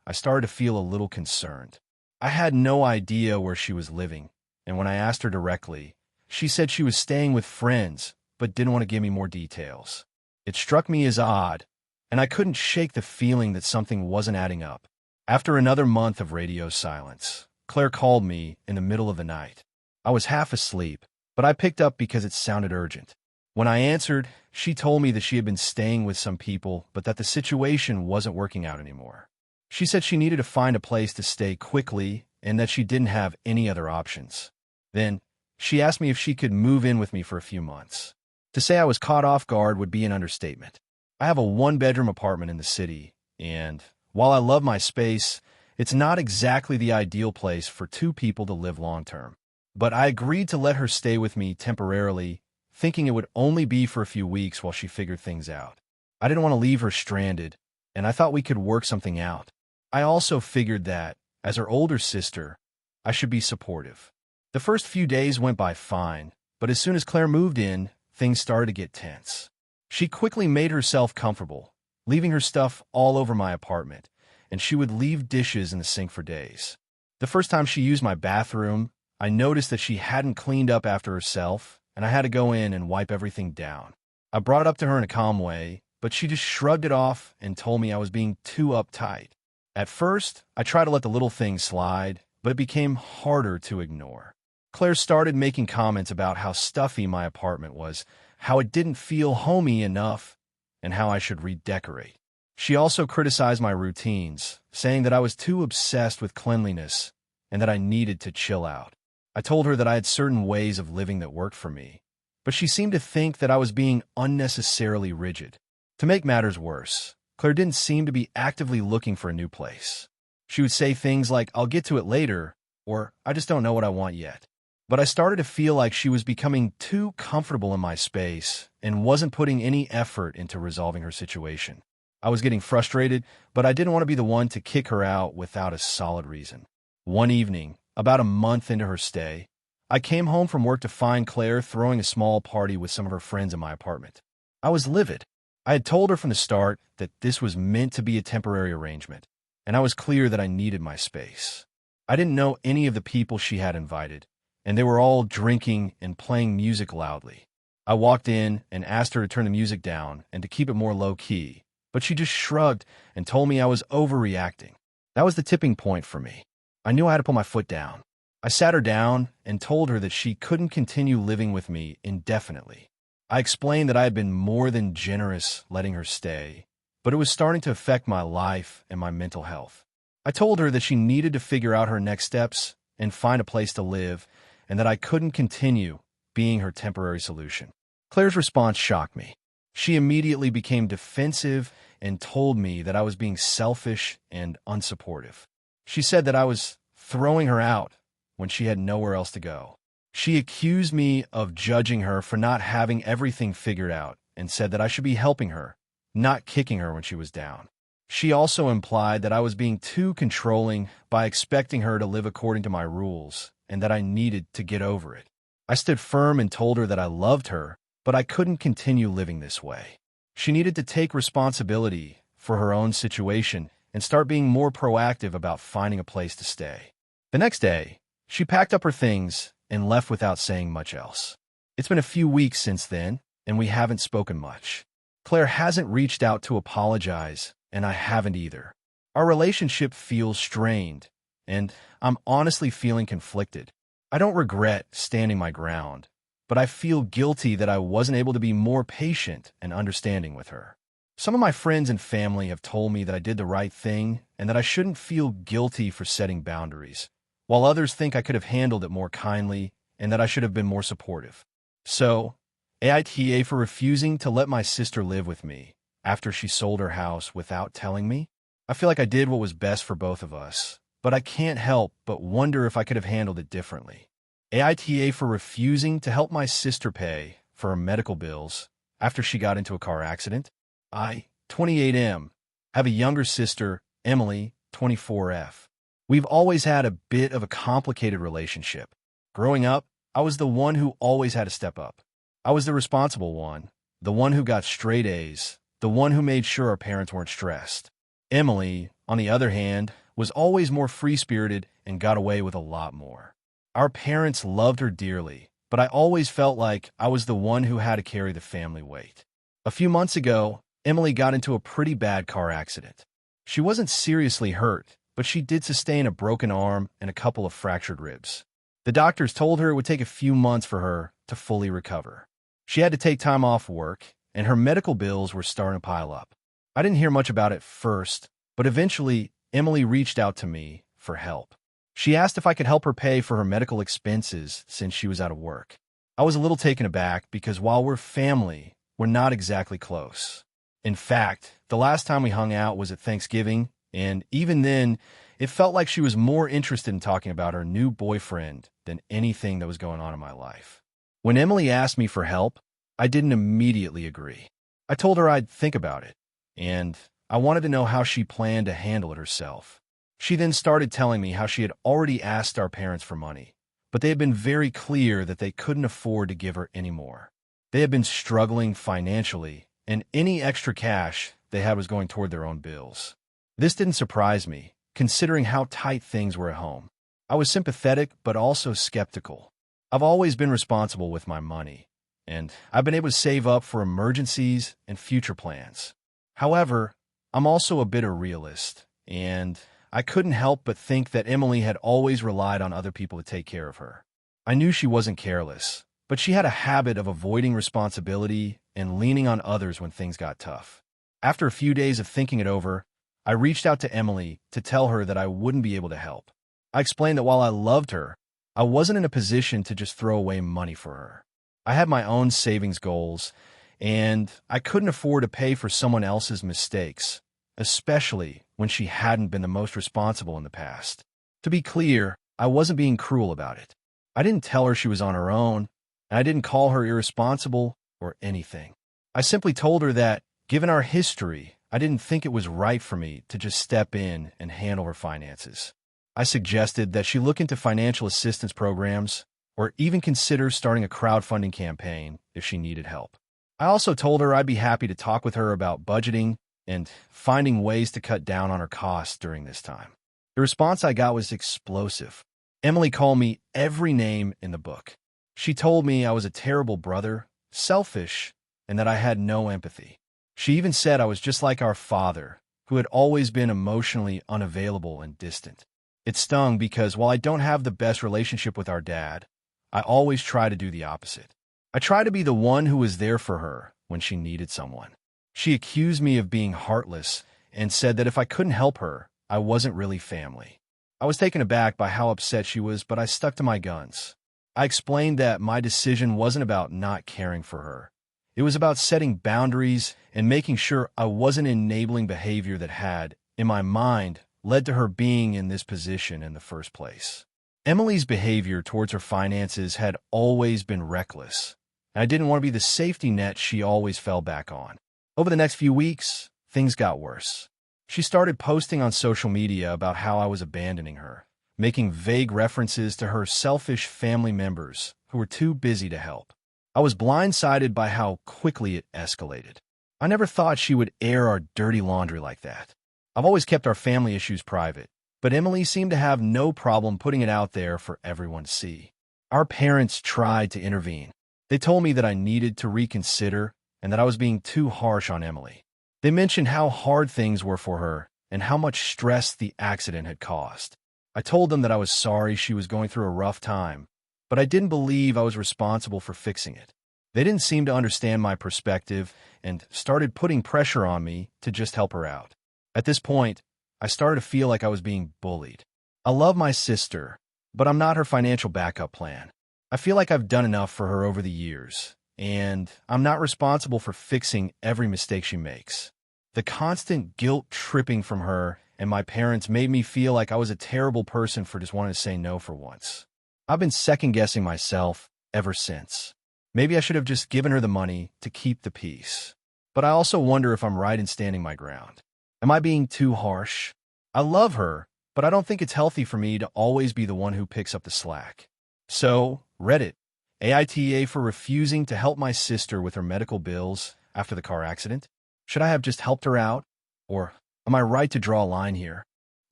I started to feel a little concerned. I had no idea where she was living, and when I asked her directly, she said she was staying with friends, but didn't want to give me more details. It struck me as odd, and I couldn't shake the feeling that something wasn't adding up. After another month of radio silence, Claire called me in the middle of the night. I was half asleep, but I picked up because it sounded urgent. When I answered, she told me that she had been staying with some people, but that the situation wasn't working out anymore. She said she needed to find a place to stay quickly and that she didn't have any other options. Then, she asked me if she could move in with me for a few months. To say I was caught off guard would be an understatement. I have a one-bedroom apartment in the city, and while I love my space, it's not exactly the ideal place for two people to live long-term. But I agreed to let her stay with me temporarily, thinking it would only be for a few weeks while she figured things out. I didn't want to leave her stranded, and I thought we could work something out. I also figured that, as her older sister, I should be supportive. The first few days went by fine, but as soon as Claire moved in, things started to get tense. She quickly made herself comfortable, leaving her stuff all over my apartment, and she would leave dishes in the sink for days. The first time she used my bathroom, I noticed that she hadn't cleaned up after herself, and I had to go in and wipe everything down. I brought it up to her in a calm way, but she just shrugged it off and told me I was being too uptight. At first, I tried to let the little things slide, but it became harder to ignore. Claire started making comments about how stuffy my apartment was, how it didn't feel homey enough, and how I should redecorate. She also criticized my routines, saying that I was too obsessed with cleanliness and that I needed to chill out. I told her that I had certain ways of living that worked for me, but she seemed to think that I was being unnecessarily rigid. To make matters worse, Claire didn't seem to be actively looking for a new place. She would say things like, "I'll get to it later," or "I just don't know what I want yet." But I started to feel like she was becoming too comfortable in my space and wasn't putting any effort into resolving her situation. I was getting frustrated, but I didn't want to be the one to kick her out without a solid reason. One evening, about a month into her stay, I came home from work to find Claire throwing a small party with some of her friends in my apartment. I was livid. I had told her from the start that this was meant to be a temporary arrangement, and I was clear that I needed my space. I didn't know any of the people she had invited, and they were all drinking and playing music loudly. I walked in and asked her to turn the music down and to keep it more low-key, but she just shrugged and told me I was overreacting. That was the tipping point for me. I knew I had to put my foot down. I sat her down and told her that she couldn't continue living with me indefinitely. I explained that I had been more than generous letting her stay, but it was starting to affect my life and my mental health. I told her that she needed to figure out her next steps and find a place to live, and that I couldn't continue being her temporary solution. Claire's response shocked me. She immediately became defensive and told me that I was being selfish and unsupportive. She said that I was throwing her out when she had nowhere else to go. She accused me of judging her for not having everything figured out and said that I should be helping her, not kicking her when she was down. She also implied that I was being too controlling by expecting her to live according to my rules and that I needed to get over it. I stood firm and told her that I loved her, but I couldn't continue living this way. She needed to take responsibility for her own situation and start being more proactive about finding a place to stay. The next day, she packed up her things and left without saying much else. It's been a few weeks since then, and we haven't spoken much. Claire hasn't reached out to apologize, and I haven't either. Our relationship feels strained, and I'm honestly feeling conflicted. I don't regret standing my ground, but I feel guilty that I wasn't able to be more patient and understanding with her. Some of my friends and family have told me that I did the right thing and that I shouldn't feel guilty for setting boundaries, while others think I could have handled it more kindly and that I should have been more supportive. So, AITA for refusing to let my sister live with me after she sold her house without telling me. I feel like I did what was best for both of us, but I can't help but wonder if I could have handled it differently. AITA for refusing to help my sister pay for her medical bills after she got into a car accident. I, 28M, have a younger sister, Emily, 24F. We've always had a bit of a complicated relationship. Growing up, I was the one who always had to step up. I was the responsible one, the one who got straight A's, the one who made sure our parents weren't stressed. Emily, on the other hand, was always more free-spirited and got away with a lot more. Our parents loved her dearly, but I always felt like I was the one who had to carry the family weight. A few months ago, Emily got into a pretty bad car accident. She wasn't seriously hurt, but she did sustain a broken arm and a couple of fractured ribs. The doctors told her it would take a few months for her to fully recover. She had to take time off work, and her medical bills were starting to pile up. I didn't hear much about it first, but eventually, Emily reached out to me for help. She asked if I could help her pay for her medical expenses since she was out of work. I was a little taken aback because while we're family, we're not exactly close. In fact, the last time we hung out was at Thanksgiving, and even then, it felt like she was more interested in talking about her new boyfriend than anything that was going on in my life. When Emily asked me for help, I didn't immediately agree. I told her I'd think about it, and I wanted to know how she planned to handle it herself. She then started telling me how she had already asked our parents for money, but they had been very clear that they couldn't afford to give her any more. They had been struggling financially, and any extra cash they had was going toward their own bills. This didn't surprise me, considering how tight things were at home. I was sympathetic, but also skeptical. I've always been responsible with my money, and I've been able to save up for emergencies and future plans. However, I'm also a bit of a realist, and I couldn't help but think that Emily had always relied on other people to take care of her. I knew she wasn't careless, but she had a habit of avoiding responsibility and leaning on others when things got tough. After a few days of thinking it over, I reached out to Emily to tell her that I wouldn't be able to help. I explained that while I loved her, I wasn't in a position to just throw away money for her. I had my own savings goals, and I couldn't afford to pay for someone else's mistakes, especially when she hadn't been the most responsible in the past. To be clear, I wasn't being cruel about it. I didn't tell her she was on her own, and I didn't call her irresponsible or anything. I simply told her that, given our history, I didn't think it was right for me to just step in and handle her finances. I suggested that she look into financial assistance programs or even consider starting a crowdfunding campaign if she needed help. I also told her I'd be happy to talk with her about budgeting and finding ways to cut down on her costs during this time. The response I got was explosive. Emily called me every name in the book. She told me I was a terrible brother, selfish, and that I had no empathy. She even said I was just like our father, who had always been emotionally unavailable and distant. It stung because while I don't have the best relationship with our dad, I always try to do the opposite. I try to be the one who was there for her when she needed someone. She accused me of being heartless and said that if I couldn't help her, I wasn't really family. I was taken aback by how upset she was, but I stuck to my guns. I explained that my decision wasn't about not caring for her. It was about setting boundaries and making sure I wasn't enabling behavior that had, in my mind, led to her being in this position in the first place. Emily's behavior towards her finances had always been reckless, and I didn't want to be the safety net she always fell back on. Over the next few weeks, things got worse. She started posting on social media about how I was abandoning her, making vague references to her selfish family members who were too busy to help. I was blindsided by how quickly it escalated. I never thought she would air our dirty laundry like that. I've always kept our family issues private, but Emily seemed to have no problem putting it out there for everyone to see. Our parents tried to intervene. They told me that I needed to reconsider and that I was being too harsh on Emily. They mentioned how hard things were for her and how much stress the accident had caused. I told them that I was sorry she was going through a rough time, but I didn't believe I was responsible for fixing it. They didn't seem to understand my perspective and started putting pressure on me to just help her out. At this point, I started to feel like I was being bullied. I love my sister, but I'm not her financial backup plan. I feel like I've done enough for her over the years, and I'm not responsible for fixing every mistake she makes. The constant guilt tripping from her and my parents made me feel like I was a terrible person for just wanting to say no for once. I've been second-guessing myself ever since. Maybe I should have just given her the money to keep the peace. But I also wonder if I'm right in standing my ground. Am I being too harsh? I love her, but I don't think it's healthy for me to always be the one who picks up the slack. So, Reddit, AITA for refusing to help my sister with her medical bills after the car accident? Should I have just helped her out? Or am I right to draw a line here?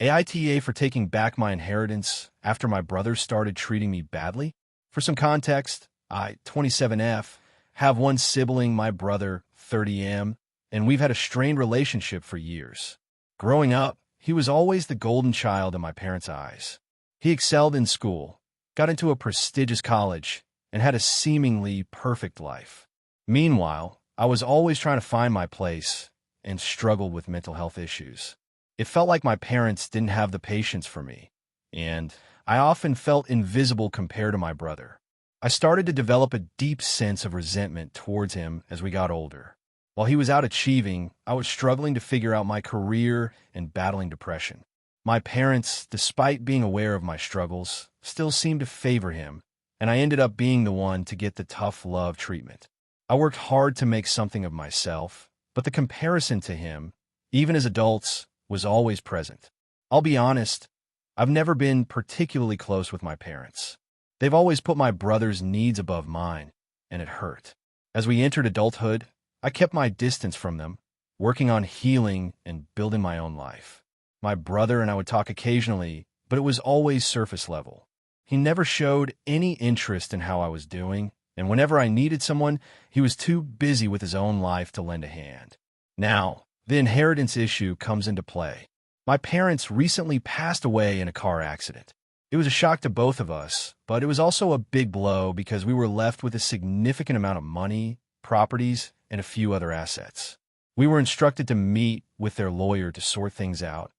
AITA for taking back my inheritance after my brother started treating me badly? For some context, I, 27F, have one sibling, my brother, 30M, and we've had a strained relationship for years. Growing up, he was always the golden child in my parents' eyes. He excelled in school, got into a prestigious college, and had a seemingly perfect life. Meanwhile, I was always trying to find my place and struggled with mental health issues. It felt like my parents didn't have the patience for me, and I often felt invisible compared to my brother. I started to develop a deep sense of resentment towards him as we got older. While he was out achieving, I was struggling to figure out my career and battling depression. My parents, despite being aware of my struggles, still seemed to favor him, and I ended up being the one to get the tough love treatment. I worked hard to make something of myself, but the comparison to him, even as adults, was always present. I'll be honest, I've never been particularly close with my parents. They've always put my brother's needs above mine, and it hurt. As we entered adulthood, I kept my distance from them, working on healing and building my own life. My brother and I would talk occasionally, but it was always surface level. He never showed any interest in how I was doing, and whenever I needed someone, he was too busy with his own life to lend a hand. Now, the inheritance issue comes into play. My parents recently passed away in a car accident. It was a shock to both of us, but it was also a big blow because we were left with a significant amount of money, properties, and a few other assets. We were instructed to meet with their lawyer to sort things out,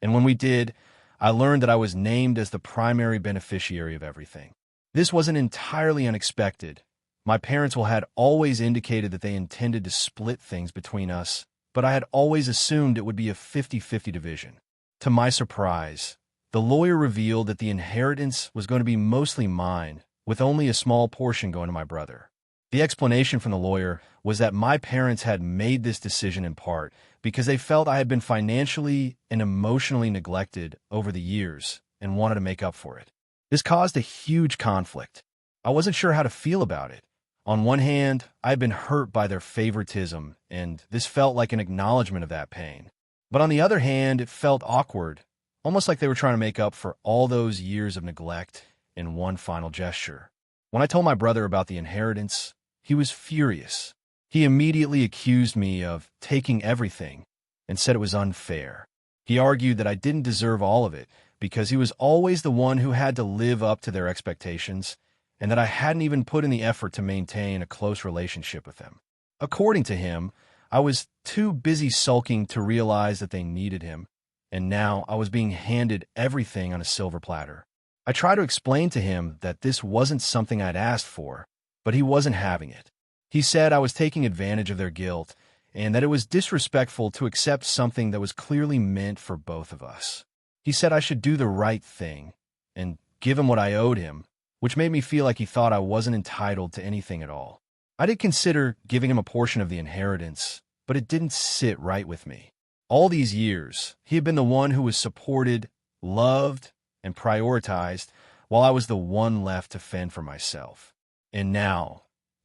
and when we did, I learned that I was named as the primary beneficiary of everything. This wasn't entirely unexpected. My parents had always indicated that they intended to split things between us, but I had always assumed it would be a 50-50 division. To my surprise, the lawyer revealed that the inheritance was going to be mostly mine, with only a small portion going to my brother. The explanation from the lawyer was that my parents had made this decision in part because they felt I had been financially and emotionally neglected over the years and wanted to make up for it. This caused a huge conflict. I wasn't sure how to feel about it. On one hand, I had been hurt by their favoritism, and this felt like an acknowledgement of that pain. But on the other hand, it felt awkward, almost like they were trying to make up for all those years of neglect in one final gesture. When I told my brother about the inheritance, he was furious. He immediately accused me of taking everything and said it was unfair. He argued that I didn't deserve all of it because he was always the one who had to live up to their expectations and that I hadn't even put in the effort to maintain a close relationship with them. According to him, I was too busy sulking to realize that they needed him, and now I was being handed everything on a silver platter. I tried to explain to him that this wasn't something I'd asked for, but he wasn't having it. He said I was taking advantage of their guilt and that it was disrespectful to accept something that was clearly meant for both of us. He said I should do the right thing and give him what I owed him, which made me feel like he thought I wasn't entitled to anything at all. I did consider giving him a portion of the inheritance, but it didn't sit right with me. All these years, he had been the one who was supported, loved, and prioritized, while I was the one left to fend for myself. And now,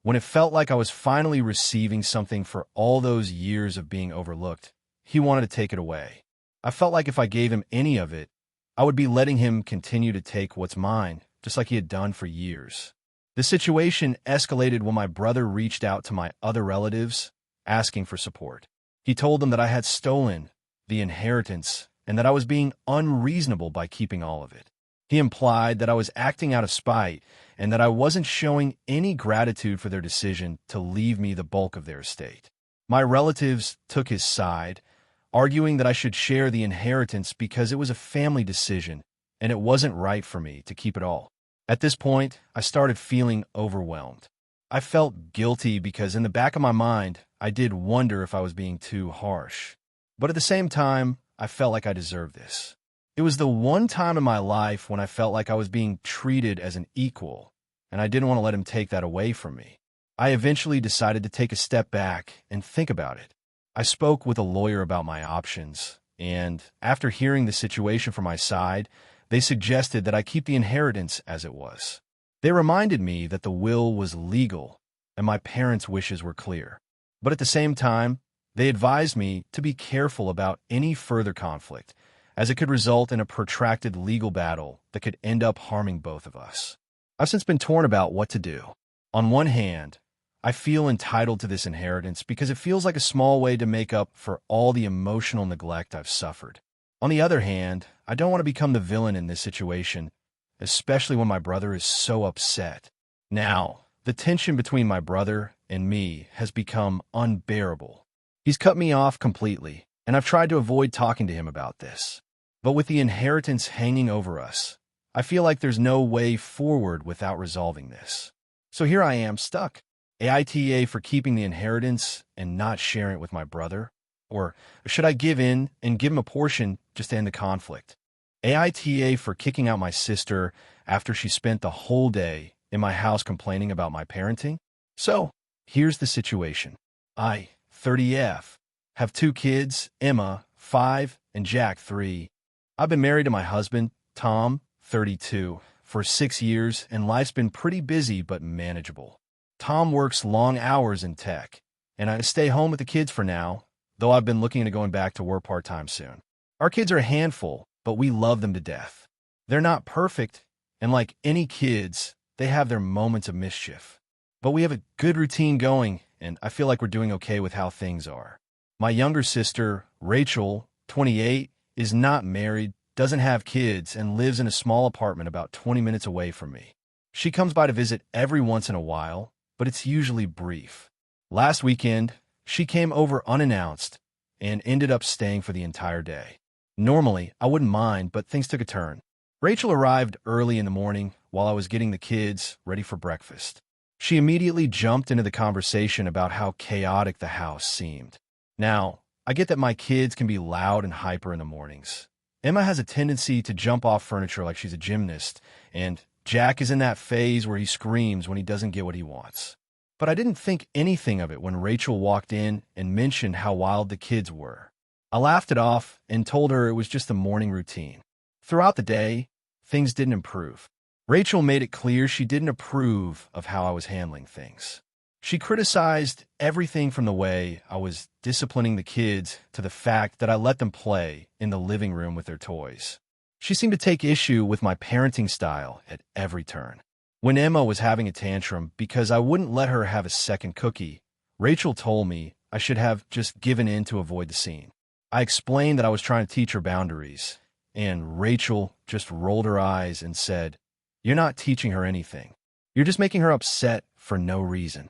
When it felt like I was finally receiving something for all those years of being overlooked, he wanted to take it away. I felt like if I gave him any of it, I would be letting him continue to take what's mine, just like he had done for years. The situation escalated when my brother reached out to my other relatives, asking for support. He told them that I had stolen the inheritance and that I was being unreasonable by keeping all of it. He implied that I was acting out of spite and that I wasn't showing any gratitude for their decision to leave me the bulk of their estate. My relatives took his side, arguing that I should share the inheritance because it was a family decision and it wasn't right for me to keep it all. At this point, I started feeling overwhelmed. I felt guilty because in the back of my mind, I did wonder if I was being too harsh. But at the same time, I felt like I deserved this. It was the one time in my life when I felt like I was being treated as an equal, and I didn't want to let him take that away from me. I eventually decided to take a step back and think about it. I spoke with a lawyer about my options, and after hearing the situation from my side, they suggested that I keep the inheritance as it was. They reminded me that the will was legal and my parents' wishes were clear. But at the same time, they advised me to be careful about any further conflict, as it could result in a protracted legal battle that could end up harming both of us. I've since been torn about what to do. On one hand, I feel entitled to this inheritance because it feels like a small way to make up for all the emotional neglect I've suffered. On the other hand, I don't want to become the villain in this situation, especially when my brother is so upset. Now, the tension between my brother and me has become unbearable. He's cut me off completely, and I've tried to avoid talking to him about this. But with the inheritance hanging over us, I feel like there's no way forward without resolving this. So here I am, stuck. AITA for keeping the inheritance and not sharing it with my brother? Or should I give in and give him a portion just to end the conflict? AITA for kicking out my sister after she spent the whole day in my house complaining about my parenting? So, here's the situation. I, 30F, have 2 kids, Emma, 5, and Jack, 3. I've been married to my husband, Tom, 32, for 6 years, and life's been pretty busy but manageable. Tom works long hours in tech, and I stay home with the kids for now, though I've been looking into going back to work part-time soon. Our kids are a handful, but we love them to death. They're not perfect, and like any kids, they have their moments of mischief. But we have a good routine going, and I feel like we're doing okay with how things are. My younger sister, Rachel, 28, is not married, doesn't have kids, and lives in a small apartment about 20 minutes away from me. She comes by to visit every once in a while, but it's usually brief. Last weekend, she came over unannounced and ended up staying for the entire day. Normally, I wouldn't mind, but things took a turn. Rachel arrived early in the morning while I was getting the kids ready for breakfast. She immediately jumped into the conversation about how chaotic the house seemed. Now, I get that my kids can be loud and hyper in the mornings. Emma has a tendency to jump off furniture like she's a gymnast, and Jack is in that phase where he screams when he doesn't get what he wants. But I didn't think anything of it when Rachel walked in and mentioned how wild the kids were. I laughed it off and told her it was just the morning routine. Throughout the day, things didn't improve. Rachel made it clear she didn't approve of how I was handling things. She criticized everything from the way I was disciplining the kids to the fact that I let them play in the living room with their toys. She seemed to take issue with my parenting style at every turn. When Emma was having a tantrum because I wouldn't let her have a second cookie, Rachel told me I should have just given in to avoid the scene. I explained that I was trying to teach her boundaries, and Rachel just rolled her eyes and said, "You're not teaching her anything. You're just making her upset for no reason."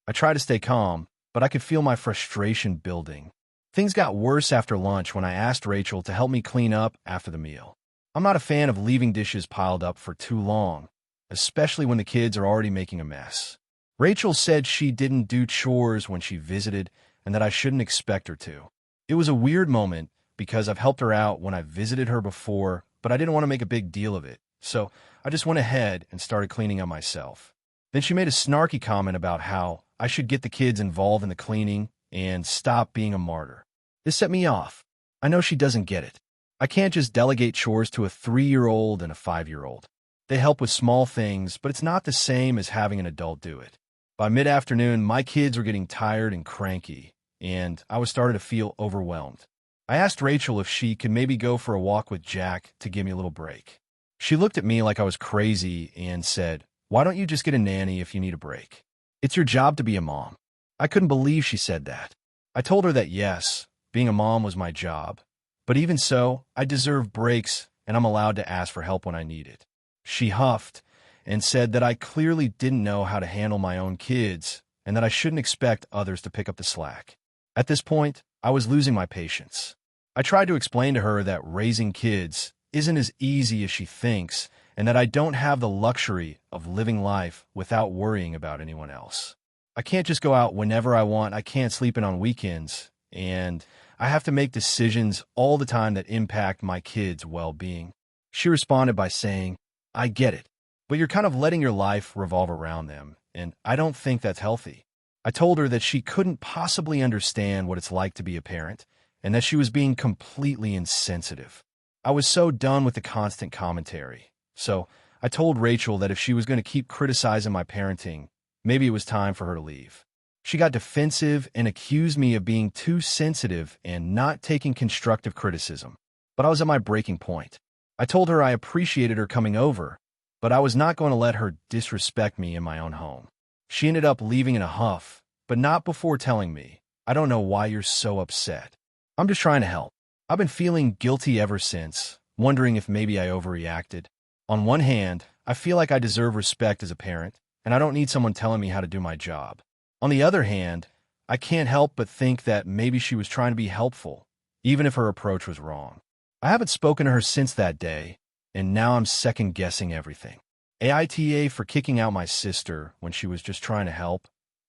I tried to stay calm, but I could feel my frustration building. Things got worse after lunch when I asked Rachel to help me clean up after the meal. I'm not a fan of leaving dishes piled up for too long, especially when the kids are already making a mess. Rachel said she didn't do chores when she visited and that I shouldn't expect her to. It was a weird moment because I've helped her out when I've visited her before, but I didn't want to make a big deal of it, so I just went ahead and started cleaning up myself. Then she made a snarky comment about how I should get the kids involved in the cleaning and stop being a martyr. This set me off. I know she doesn't get it. I can't just delegate chores to a 3-year-old and a 5-year-old. They help with small things, but it's not the same as having an adult do it. By mid-afternoon, my kids were getting tired and cranky, and I was starting to feel overwhelmed. I asked Rachel if she could maybe go for a walk with Jack to give me a little break. She looked at me like I was crazy and said, "Why don't you just get a nanny if you need a break? It's your job to be a mom." I couldn't believe she said that. I told her that yes, being a mom was my job, but even so, I deserve breaks and I'm allowed to ask for help when I need it. She huffed and said that I clearly didn't know how to handle my own kids and that I shouldn't expect others to pick up the slack. At this point, I was losing my patience. I tried to explain to her that raising kids isn't as easy as she thinks and that I don't have the luxury of living life without worrying about anyone else. I can't just go out whenever I want, I can't sleep in on weekends, and I have to make decisions all the time that impact my kids' well-being. She responded by saying, "I get it, but you're kind of letting your life revolve around them, and I don't think that's healthy." I told her that she couldn't possibly understand what it's like to be a parent, and that she was being completely insensitive. I was so done with the constant commentary. So I told Rachel that if she was going to keep criticizing my parenting, maybe it was time for her to leave. She got defensive and accused me of being too sensitive and not taking constructive criticism. But I was at my breaking point. I told her I appreciated her coming over, but I was not going to let her disrespect me in my own home. She ended up leaving in a huff, but not before telling me, "I don't know why you're so upset. I'm just trying to help. I've been feeling guilty ever since, wondering if maybe I overreacted. On one hand, I feel like I deserve respect as a parent, and I don't need someone telling me how to do my job. On the other hand, I can't help but think that maybe she was trying to be helpful, even if her approach was wrong." I haven't spoken to her since that day, and now I'm second-guessing everything. AITA for kicking out my sister when she was just trying to help?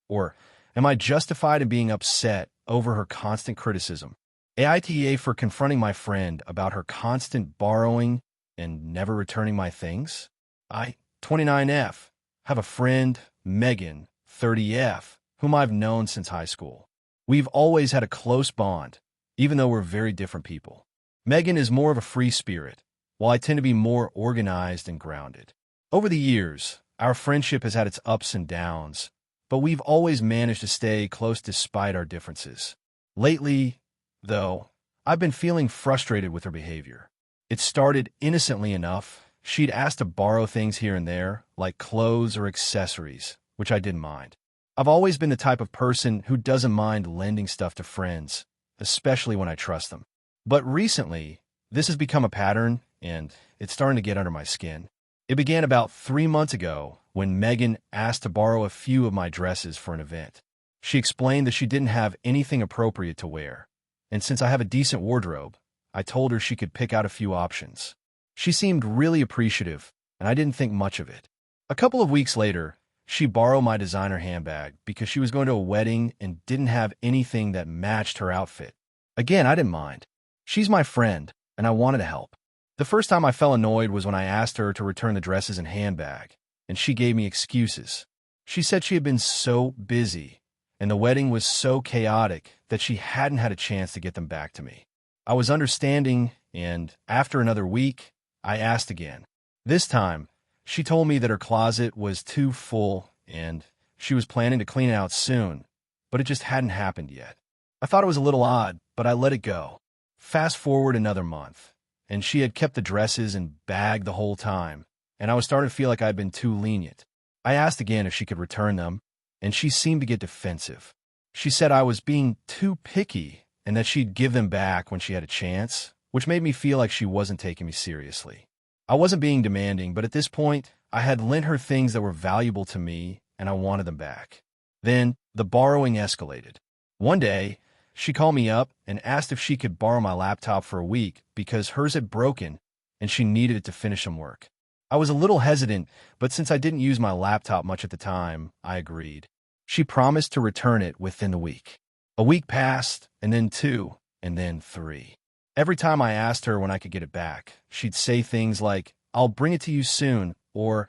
Or am I justified in being upset over her constant criticism? AITA for confronting my friend about her constant borrowing and never returning my things? I, 29F, have a friend, Megan, 30F, whom I've known since high school. We've always had a close bond, even though we're very different people. Megan is more of a free spirit, while I tend to be more organized and grounded. Over the years, our friendship has had its ups and downs, but we've always managed to stay close despite our differences. Lately, though, I've been feeling frustrated with her behavior. It started innocently enough. She'd asked to borrow things here and there, like clothes or accessories, which I didn't mind. I've always been the type of person who doesn't mind lending stuff to friends, especially when I trust them. But recently, this has become a pattern, and it's starting to get under my skin. It began about 3 months ago when Megan asked to borrow a few of my dresses for an event. She explained that she didn't have anything appropriate to wear, and since I have a decent wardrobe, I told her she could pick out a few options. She seemed really appreciative, and I didn't think much of it. A couple of weeks later, she borrowed my designer handbag because she was going to a wedding and didn't have anything that matched her outfit. Again, I didn't mind. She's my friend, and I wanted to help. The first time I felt annoyed was when I asked her to return the dresses and handbag, and she gave me excuses. She said she had been so busy, and the wedding was so chaotic that she hadn't had a chance to get them back to me. I was understanding, and after another week, I asked again. This time, she told me that her closet was too full, and she was planning to clean it out soon, but it just hadn't happened yet. I thought it was a little odd, but I let it go. Fast forward another month, and she had kept the dresses and bag the whole time, and I was starting to feel like I'd been too lenient. I asked again if she could return them, and she seemed to get defensive. She said I was being too picky and that she'd give them back when she had a chance, which made me feel like she wasn't taking me seriously. I wasn't being demanding, but at this point, I had lent her things that were valuable to me, and I wanted them back. Then, the borrowing escalated. One day, she called me up and asked if she could borrow my laptop for a week because hers had broken and she needed it to finish some work. I was a little hesitant, but since I didn't use my laptop much at the time, I agreed. She promised to return it within the week. A week passed, and then 2, and then 3. Every time I asked her when I could get it back, she'd say things like, "I'll bring it to you soon," or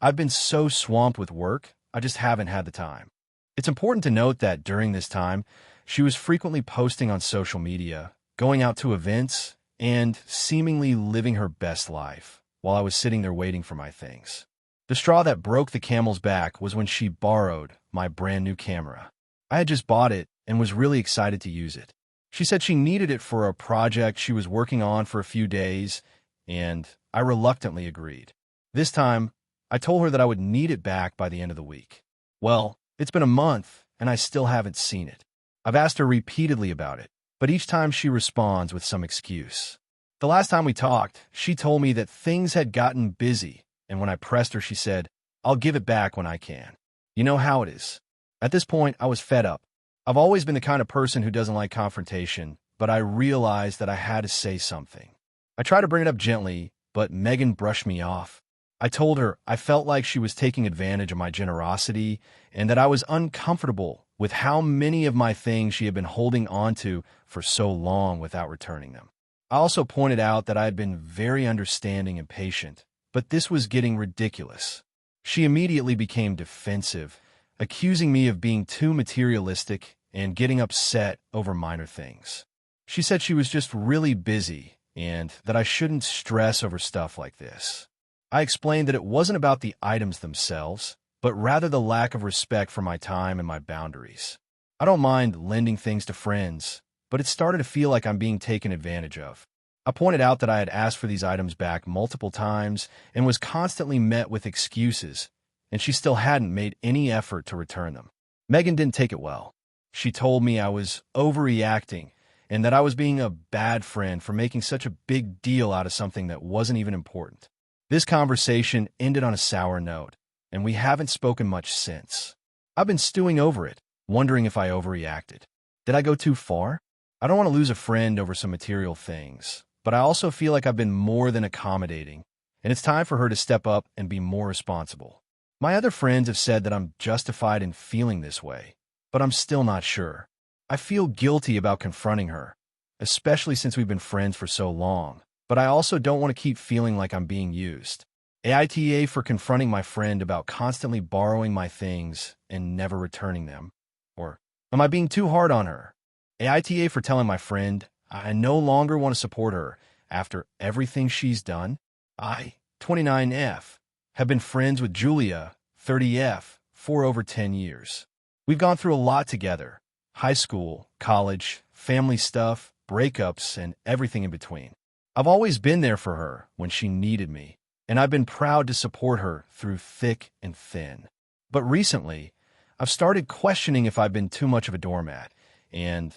"I've been so swamped with work, I just haven't had the time." It's important to note that during this time, she was frequently posting on social media, going out to events, and seemingly living her best life while I was sitting there waiting for my things. The straw that broke the camel's back was when she borrowed my brand new camera. I had just bought it and was really excited to use it. She said she needed it for a project she was working on for a few days, and I reluctantly agreed. This time, I told her that I would need it back by the end of the week. Well, it's been a month, and I still haven't seen it. I've asked her repeatedly about it, but each time she responds with some excuse. The last time we talked, she told me that things had gotten busy, and when I pressed her, she said, "I'll give it back when I can." You know how it is. At this point, I was fed up. I've always been the kind of person who doesn't like confrontation, but I realized that I had to say something. I tried to bring it up gently, but Megan brushed me off. I told her I felt like she was taking advantage of my generosity and that I was uncomfortable with how many of my things she had been holding onto for so long without returning them. I also pointed out that I had been very understanding and patient, but this was getting ridiculous. She immediately became defensive, accusing me of being too materialistic and getting upset over minor things. She said she was just really busy and that I shouldn't stress over stuff like this. I explained that it wasn't about the items themselves, but rather the lack of respect for my time and my boundaries. I don't mind lending things to friends, but it started to feel like I'm being taken advantage of. I pointed out that I had asked for these items back multiple times and was constantly met with excuses, and she still hadn't made any effort to return them. Megan didn't take it well. She told me I was overreacting and that I was being a bad friend for making such a big deal out of something that wasn't even important. This conversation ended on a sour note, and we haven't spoken much since. I've been stewing over it, wondering if I overreacted. Did I go too far? I don't want to lose a friend over some material things, but I also feel like I've been more than accommodating, and it's time for her to step up and be more responsible. My other friends have said that I'm justified in feeling this way, but I'm still not sure. I feel guilty about confronting her, especially since we've been friends for so long, but I also don't want to keep feeling like I'm being used. AITA for confronting my friend about constantly borrowing my things and never returning them. Or am I being too hard on her? AITA for telling my friend I no longer want to support her after everything she's done. I, 29F, have been friends with Julia, 30F, for over 10 years. We've gone through a lot together. High school, college, family stuff, breakups, and everything in between. I've always been there for her when she needed me, and I've been proud to support her through thick and thin. But recently, I've started questioning if I've been too much of a doormat, and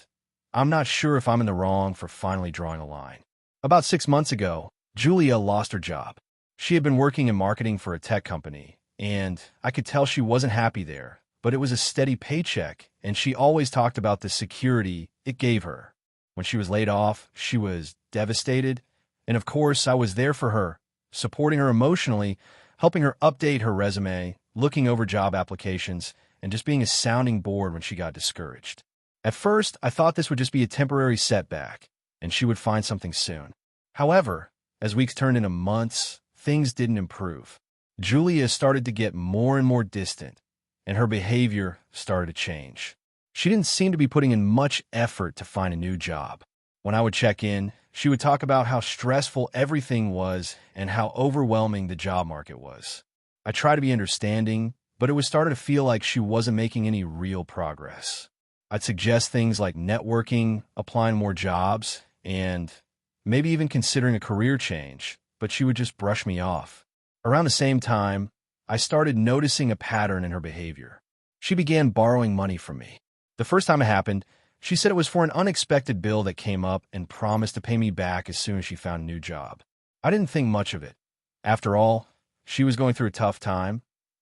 I'm not sure if I'm in the wrong for finally drawing a line. About 6 months ago, Julia lost her job. She had been working in marketing for a tech company, and I could tell she wasn't happy there, but it was a steady paycheck, and she always talked about the security it gave her. When she was laid off, she was devastated, and of course, I was there for her, supporting her emotionally, helping her update her resume, looking over job applications, and just being a sounding board when she got discouraged. At first, I thought this would just be a temporary setback, and she would find something soon. However, as weeks turned into months, things didn't improve. Julia started to get more and more distant, and her behavior started to change. She didn't seem to be putting in much effort to find a new job. When I would check in, she would talk about how stressful everything was and how overwhelming the job market was. I tried to be understanding, but it was starting to feel like she wasn't making any real progress. I'd suggest things like networking, applying more jobs, and maybe even considering a career change, but she would just brush me off. Around the same time, I started noticing a pattern in her behavior. She began borrowing money from me. The first time it happened, she said it was for an unexpected bill that came up and promised to pay me back as soon as she found a new job. I didn't think much of it. After all, she was going through a tough time,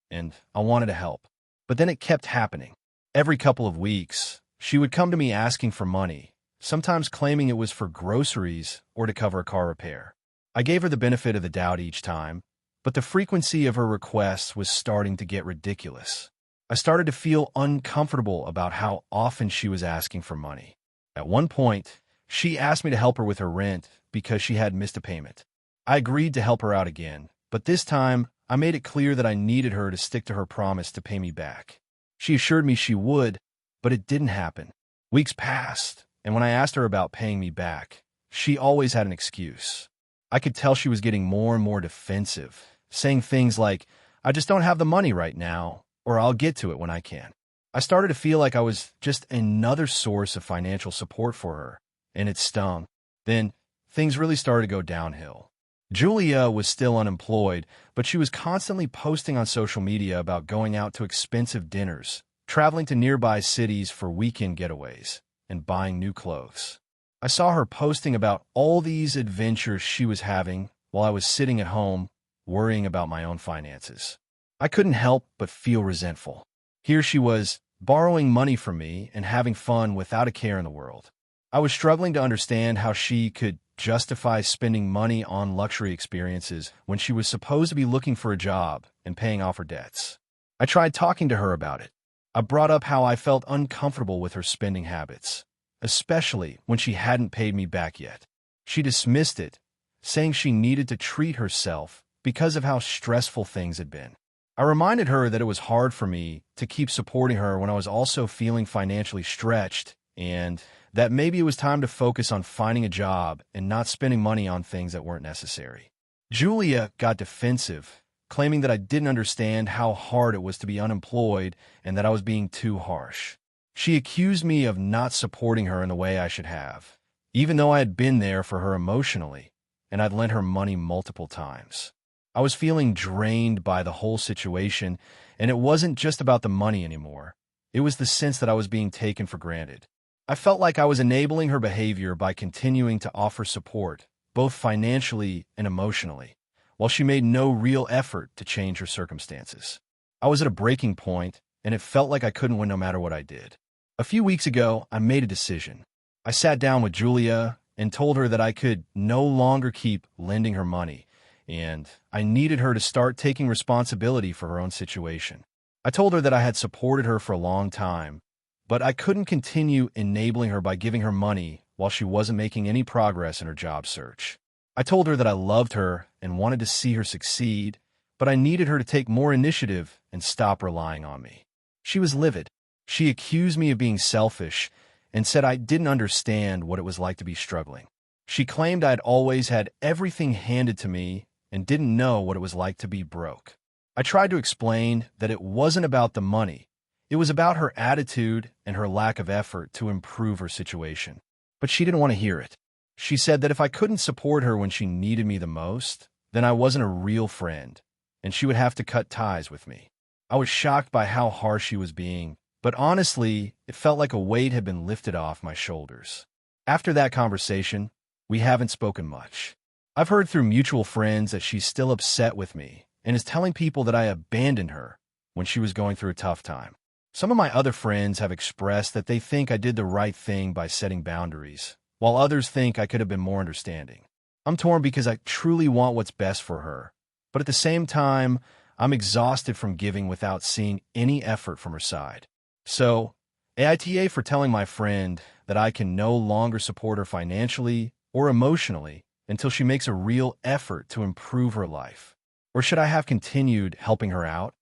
and I wanted to help. But then it kept happening. Every couple of weeks, she would come to me asking for money, sometimes claiming it was for groceries or to cover a car repair. I gave her the benefit of the doubt each time, but the frequency of her requests was starting to get ridiculous. I started to feel uncomfortable about how often she was asking for money. At one point, she asked me to help her with her rent because she had missed a payment. I agreed to help her out again, but this time I made it clear that I needed her to stick to her promise to pay me back. She assured me she would, but it didn't happen. Weeks passed, and when I asked her about paying me back, she always had an excuse. I could tell she was getting more and more defensive, saying things like, "I just don't have the money right now," or "I'll get to it when I can." I started to feel like I was just another source of financial support for her, and it stung. Then things really started to go downhill. Julia was still unemployed, but she was constantly posting on social media about going out to expensive dinners, traveling to nearby cities for weekend getaways, and buying new clothes. I saw her posting about all these adventures she was having while I was sitting at home, worrying about my own finances. I couldn't help but feel resentful. Here she was, borrowing money from me and having fun without a care in the world. I was struggling to understand how she could justify spending money on luxury experiences when she was supposed to be looking for a job and paying off her debts. I tried talking to her about it. I brought up how I felt uncomfortable with her spending habits, especially when she hadn't paid me back yet. She dismissed it, saying she needed to treat herself because of how stressful things had been. I reminded her that it was hard for me to keep supporting her when I was also feeling financially stretched, and that maybe it was time to focus on finding a job and not spending money on things that weren't necessary. Julia got defensive, claiming that I didn't understand how hard it was to be unemployed and that I was being too harsh. She accused me of not supporting her in the way I should have, even though I had been there for her emotionally, and I'd lent her money multiple times. I was feeling drained by the whole situation, and it wasn't just about the money anymore. It was the sense that I was being taken for granted. I felt like I was enabling her behavior by continuing to offer support, both financially and emotionally, while she made no real effort to change her circumstances. I was at a breaking point, and it felt like I couldn't win no matter what I did. A few weeks ago, I made a decision. I sat down with Julia and told her that I could no longer keep lending her money, and I needed her to start taking responsibility for her own situation. I told her that I had supported her for a long time, but I couldn't continue enabling her by giving her money while she wasn't making any progress in her job search. I told her that I loved her and wanted to see her succeed, but I needed her to take more initiative and stop relying on me. She was livid. She accused me of being selfish and said I didn't understand what it was like to be struggling. She claimed I'd always had everything handed to me and didn't know what it was like to be broke. I tried to explain that it wasn't about the money. It was about her attitude and her lack of effort to improve her situation. But she didn't want to hear it. She said that if I couldn't support her when she needed me the most, then I wasn't a real friend, and she would have to cut ties with me. I was shocked by how harsh she was being, but honestly, it felt like a weight had been lifted off my shoulders. After that conversation, we haven't spoken much. I've heard through mutual friends that she's still upset with me and is telling people that I abandoned her when she was going through a tough time. Some of my other friends have expressed that they think I did the right thing by setting boundaries, while others think I could have been more understanding. I'm torn because I truly want what's best for her, but at the same time, I'm exhausted from giving without seeing any effort from her side. So, AITA for telling my friend that I can no longer support her financially or emotionally until she makes a real effort to improve her life. Or should I have continued helping her out,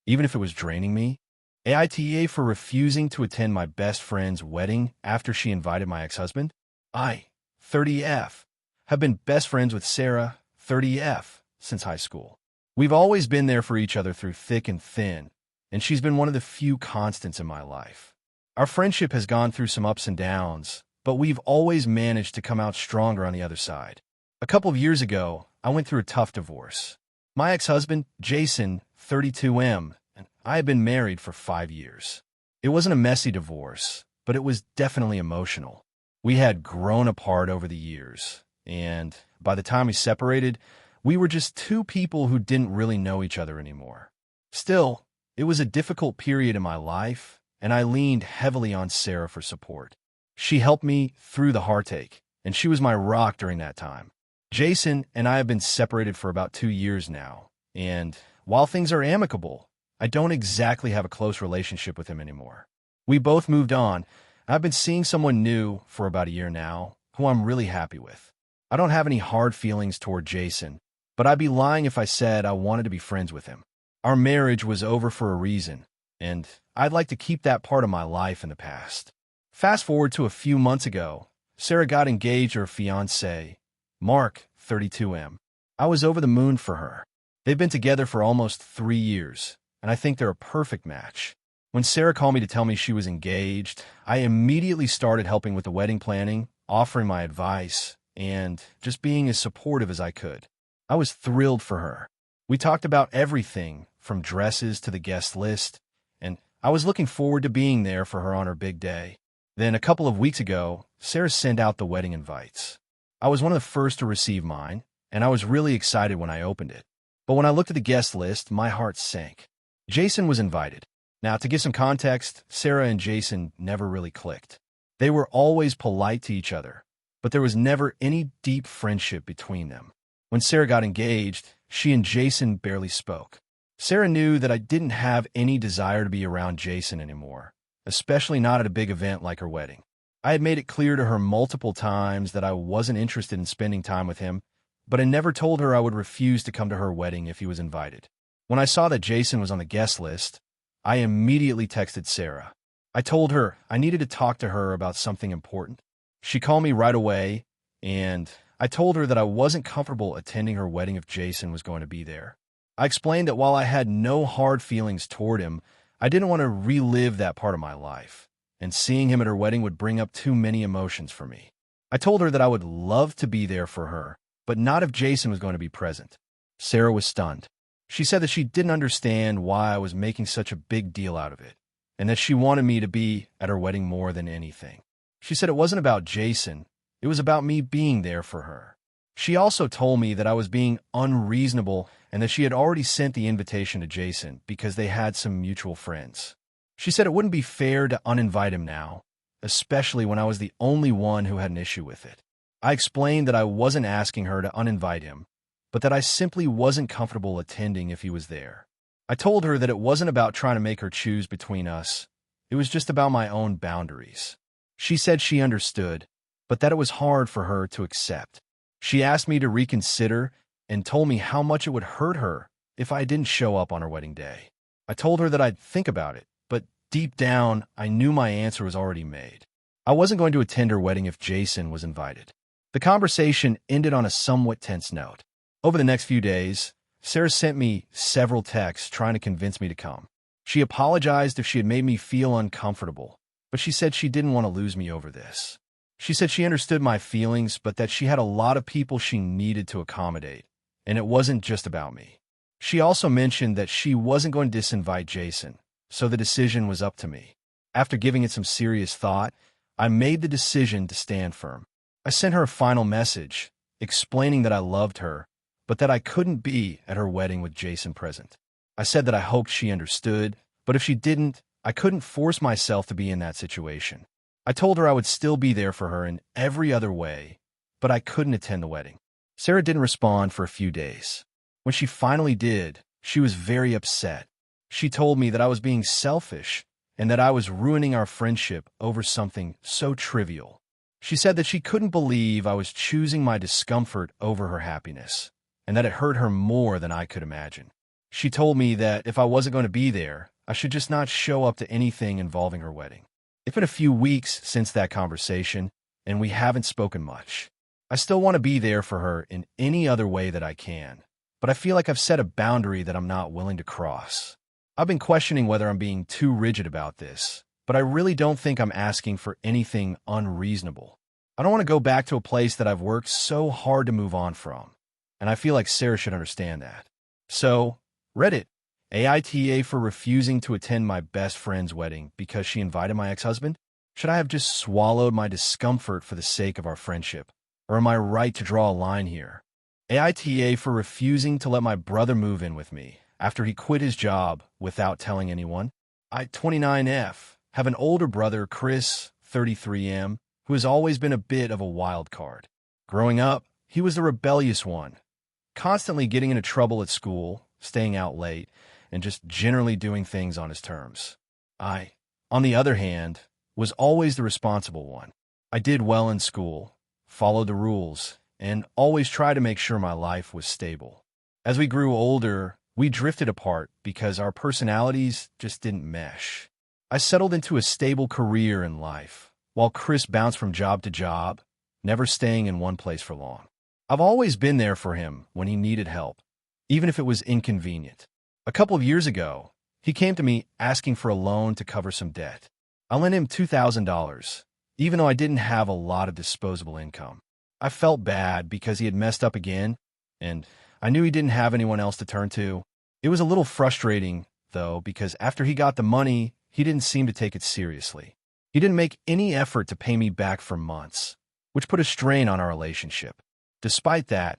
even if it was draining me? AITA for refusing to attend my best friend's wedding after she invited my ex-husband? I, 30F, have been best friends with Sarah, 30F, since high school. We've always been there for each other through thick and thin, and she's been one of the few constants in my life. Our friendship has gone through some ups and downs, but we've always managed to come out stronger on the other side. A couple of years ago, I went through a tough divorce. My ex-husband, Jason, 32M, and I had been married for 5 years. It wasn't a messy divorce, but it was definitely emotional. We had grown apart over the years, and by the time we separated, we were just two people who didn't really know each other anymore. Still, it was a difficult period in my life, and I leaned heavily on Sarah for support. She helped me through the heartache, and she was my rock during that time. Jason and I have been separated for about 2 years now, and while things are amicable, I don't exactly have a close relationship with him anymore. We both moved on. I've been seeing someone new for about a year now, who I'm really happy with. I don't have any hard feelings toward Jason, but I'd be lying if I said I wanted to be friends with him. Our marriage was over for a reason, and I'd like to keep that part of my life in the past. Fast forward to a few months ago, Sarah got engaged to her fiancé, Mark, 32M. I was over the moon for her. They've been together for almost 3 years, and I think they're a perfect match. When Sarah called me to tell me she was engaged, I immediately started helping with the wedding planning, offering my advice, and just being as supportive as I could. I was thrilled for her. We talked about everything from dresses to the guest list, and I was looking forward to being there for her on her big day. Then a couple of weeks ago, Sarah sent out the wedding invites. I was one of the first to receive mine, and I was really excited when I opened it. But when I looked at the guest list, my heart sank. Jason was invited. Now, to give some context, Sarah and Jason never really clicked. They were always polite to each other, but there was never any deep friendship between them. When Sarah got engaged, she and Jason barely spoke. Sarah knew that I didn't have any desire to be around Jason anymore, especially not at a big event like her wedding. I had made it clear to her multiple times that I wasn't interested in spending time with him, but I never told her I would refuse to come to her wedding if he was invited. When I saw that Jason was on the guest list, I immediately texted Sarah. I told her I needed to talk to her about something important. She called me right away, and I told her that I wasn't comfortable attending her wedding if Jason was going to be there. I explained that while I had no hard feelings toward him, I didn't want to relive that part of my life, and seeing him at her wedding would bring up too many emotions for me. I told her that I would love to be there for her, but not if Jason was going to be present. Sarah was stunned. She said that she didn't understand why I was making such a big deal out of it, and that she wanted me to be at her wedding more than anything. She said it wasn't about Jason, it was about me being there for her. She also told me that I was being unreasonable and that she had already sent the invitation to Jason because they had some mutual friends. She said it wouldn't be fair to uninvite him now, especially when I was the only one who had an issue with it. I explained that I wasn't asking her to uninvite him, but that I simply wasn't comfortable attending if he was there. I told her that it wasn't about trying to make her choose between us. It was just about my own boundaries. She said she understood, but that it was hard for her to accept. She asked me to reconsider and told me how much it would hurt her if I didn't show up on her wedding day. I told her that I'd think about it, but deep down, I knew my answer was already made. I wasn't going to attend her wedding if Jason was invited. The conversation ended on a somewhat tense note. Over the next few days, Sarah sent me several texts trying to convince me to come. She apologized if she had made me feel uncomfortable, but she said she didn't want to lose me over this. She said she understood my feelings, but that she had a lot of people she needed to accommodate, and it wasn't just about me. She also mentioned that she wasn't going to disinvite Jason, so the decision was up to me. After giving it some serious thought, I made the decision to stand firm. I sent her a final message, explaining that I loved her, but that I couldn't be at her wedding with Jason present. I said that I hoped she understood, but if she didn't, I couldn't force myself to be in that situation. I told her I would still be there for her in every other way, but I couldn't attend the wedding. Sarah didn't respond for a few days. When she finally did, she was very upset. She told me that I was being selfish and that I was ruining our friendship over something so trivial. She said that she couldn't believe I was choosing my discomfort over her happiness, and that it hurt her more than I could imagine. She told me that if I wasn't going to be there, I should just not show up to anything involving her wedding. It's been a few weeks since that conversation, and we haven't spoken much. I still want to be there for her in any other way that I can, but I feel like I've set a boundary that I'm not willing to cross. I've been questioning whether I'm being too rigid about this, but I really don't think I'm asking for anything unreasonable. I don't want to go back to a place that I've worked so hard to move on from, and I feel like Sarah should understand that. So, Reddit, AITA for refusing to attend my best friend's wedding because she invited my ex-husband? Should I have just swallowed my discomfort for the sake of our friendship? Or am I right to draw a line here? AITA for refusing to let my brother move in with me after he quit his job without telling anyone? I, 29F, have an older brother, Chris, 33M, who has always been a bit of a wild card. Growing up, he was the rebellious one, constantly getting into trouble at school, staying out late, and just generally doing things on his terms. I, on the other hand, was always the responsible one. I did well in school, followed the rules, and always tried to make sure my life was stable. As we grew older, we drifted apart because our personalities just didn't mesh. I settled into a stable career in life, while Chris bounced from job to job, never staying in one place for long. I've always been there for him when he needed help, even if it was inconvenient. A couple of years ago, He came to me asking for a loan to cover some debt. I lent him $2,000, even though I didn't have a lot of disposable income. I felt bad because he had messed up again, and I knew he didn't have anyone else to turn to. It was a little frustrating, though, because after he got the money, he didn't seem to take it seriously. He didn't make any effort to pay me back for months, which put a strain on our relationship. Despite that,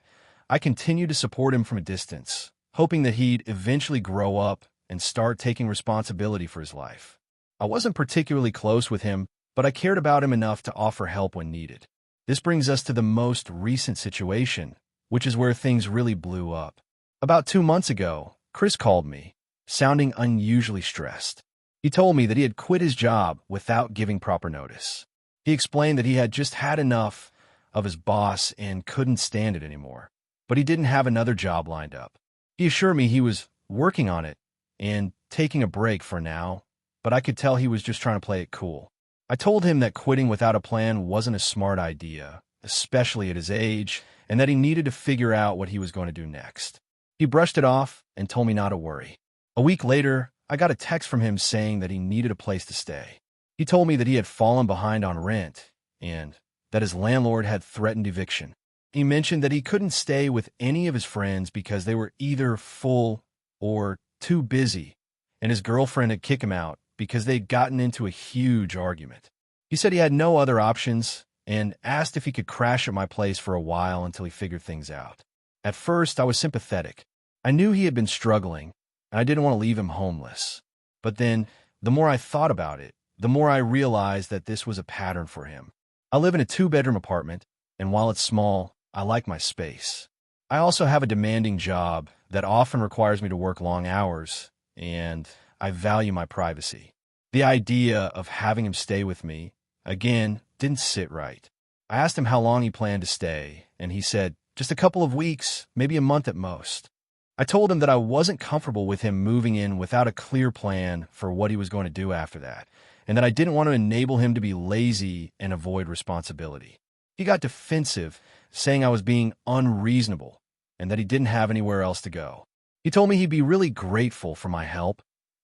I continued to support him from a distance, hoping that he'd eventually grow up and start taking responsibility for his life. I wasn't particularly close with him, but I cared about him enough to offer help when needed. This brings us to the most recent situation, which is where things really blew up. About 2 months ago, Chris called me, sounding unusually stressed. He told me that he had quit his job without giving proper notice. He explained that he had just had enough of his boss and couldn't stand it anymore, but he didn't have another job lined up. He assured me he was working on it and taking a break for now, but I could tell he was just trying to play it cool. I told him that quitting without a plan wasn't a smart idea, especially at his age, and that he needed to figure out what he was going to do next. He brushed it off and told me not to worry. A week later, I got a text from him saying that he needed a place to stay. He told me that he had fallen behind on rent and that his landlord had threatened eviction. He mentioned that he couldn't stay with any of his friends because they were either full or too busy, and his girlfriend had kicked him out because they'd gotten into a huge argument. He said he had no other options and asked if he could crash at my place for a while until he figured things out. At first, I was sympathetic. I knew he had been struggling, and I didn't want to leave him homeless. But then, the more I thought about it, the more I realized that this was a pattern for him. I live in a 2-bedroom apartment, and while it's small, I like my space. I also have a demanding job that often requires me to work long hours, and I value my privacy. The idea of having him stay with me, again, didn't sit right. I asked him how long he planned to stay, and he said, just a couple of weeks, maybe a month at most. I told him that I wasn't comfortable with him moving in without a clear plan for what he was going to do after that, and that I didn't want to enable him to be lazy and avoid responsibility. He got defensive, saying I was being unreasonable and that he didn't have anywhere else to go. He told me he'd be really grateful for my help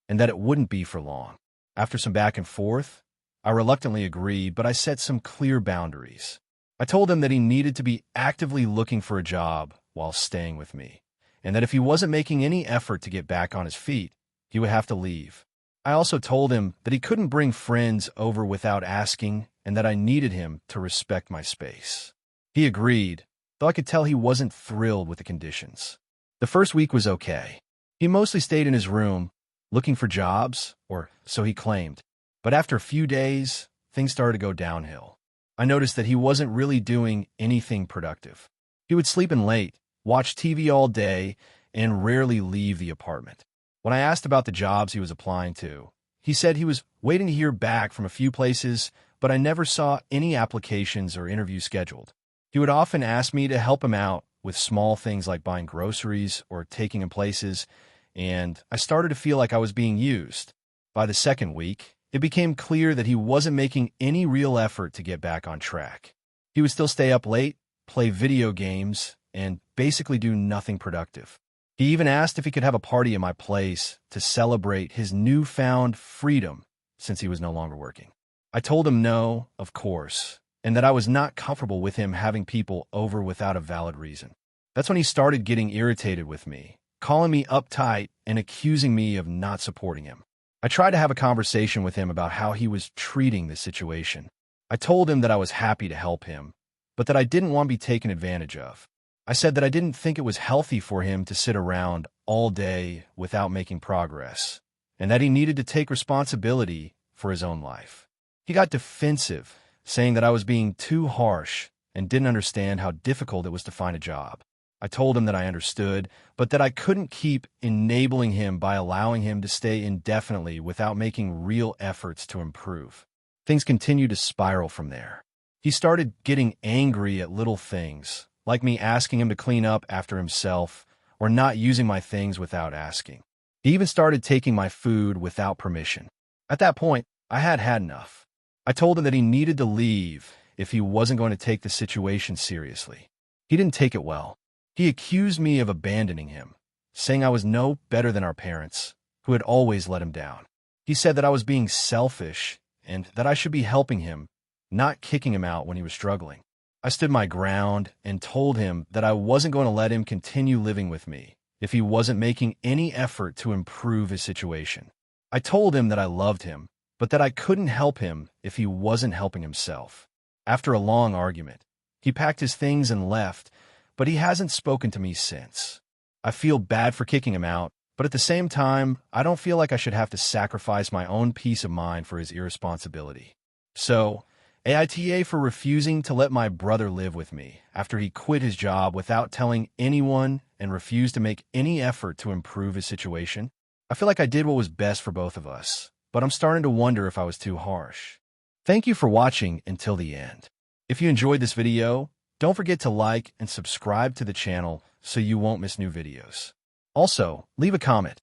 and that it wouldn't be for long. After some back and forth, I reluctantly agreed, but I set some clear boundaries. I told him that he needed to be actively looking for a job while staying with me, and that if he wasn't making any effort to get back on his feet, he would have to leave. I also told him that he couldn't bring friends over without asking and that I needed him to respect my space. He agreed, though I could tell he wasn't thrilled with the conditions. The first week was okay. He mostly stayed in his room, looking for jobs, or so he claimed. But after a few days, things started to go downhill. I noticed that he wasn't really doing anything productive. He would sleep in late, watch TV all day, and rarely leave the apartment. When I asked about the jobs he was applying to, he said he was waiting to hear back from a few places, but I never saw any applications or interviews scheduled. He would often ask me to help him out with small things like buying groceries or taking him places, and I started to feel like I was being used. By the second week, it became clear that he wasn't making any real effort to get back on track. He would still stay up late, play video games, and basically do nothing productive. He even asked if he could have a party at my place to celebrate his newfound freedom since he was no longer working. I told him no, of course, and that I was not comfortable with him having people over without a valid reason. That's when he started getting irritated with me, calling me uptight and accusing me of not supporting him. I tried to have a conversation with him about how he was treating the situation. I told him that I was happy to help him, but that I didn't want to be taken advantage of. I said that I didn't think it was healthy for him to sit around all day without making progress, and that he needed to take responsibility for his own life. He got defensive, saying that I was being too harsh and didn't understand how difficult it was to find a job. I told him that I understood, but that I couldn't keep enabling him by allowing him to stay indefinitely without making real efforts to improve. Things continued to spiral from there. He started getting angry at little things, like me asking him to clean up after himself or not using my things without asking. He even started taking my food without permission. At that point, I had had enough. I told him that he needed to leave if he wasn't going to take the situation seriously. He didn't take it well. He accused me of abandoning him, saying I was no better than our parents, who had always let him down. He said that I was being selfish and that I should be helping him, not kicking him out when he was struggling. I stood my ground and told him that I wasn't going to let him continue living with me if he wasn't making any effort to improve his situation. I told him that I loved him, but that I couldn't help him if he wasn't helping himself. After a long argument, he packed his things and left, but he hasn't spoken to me since. I feel bad for kicking him out, but at the same time, I don't feel like I should have to sacrifice my own peace of mind for his irresponsibility. So, AITA for refusing to let my brother live with me after he quit his job without telling anyone and refused to make any effort to improve his situation. I feel like I did what was best for both of us, but I'm starting to wonder if I was too harsh. Thank you for watching until the end. If you enjoyed this video, don't forget to like and subscribe to the channel so you won't miss new videos. Also, leave a comment.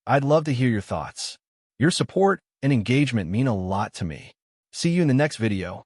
I'd love to hear your thoughts. Your support and engagement mean a lot to me. See you in the next video.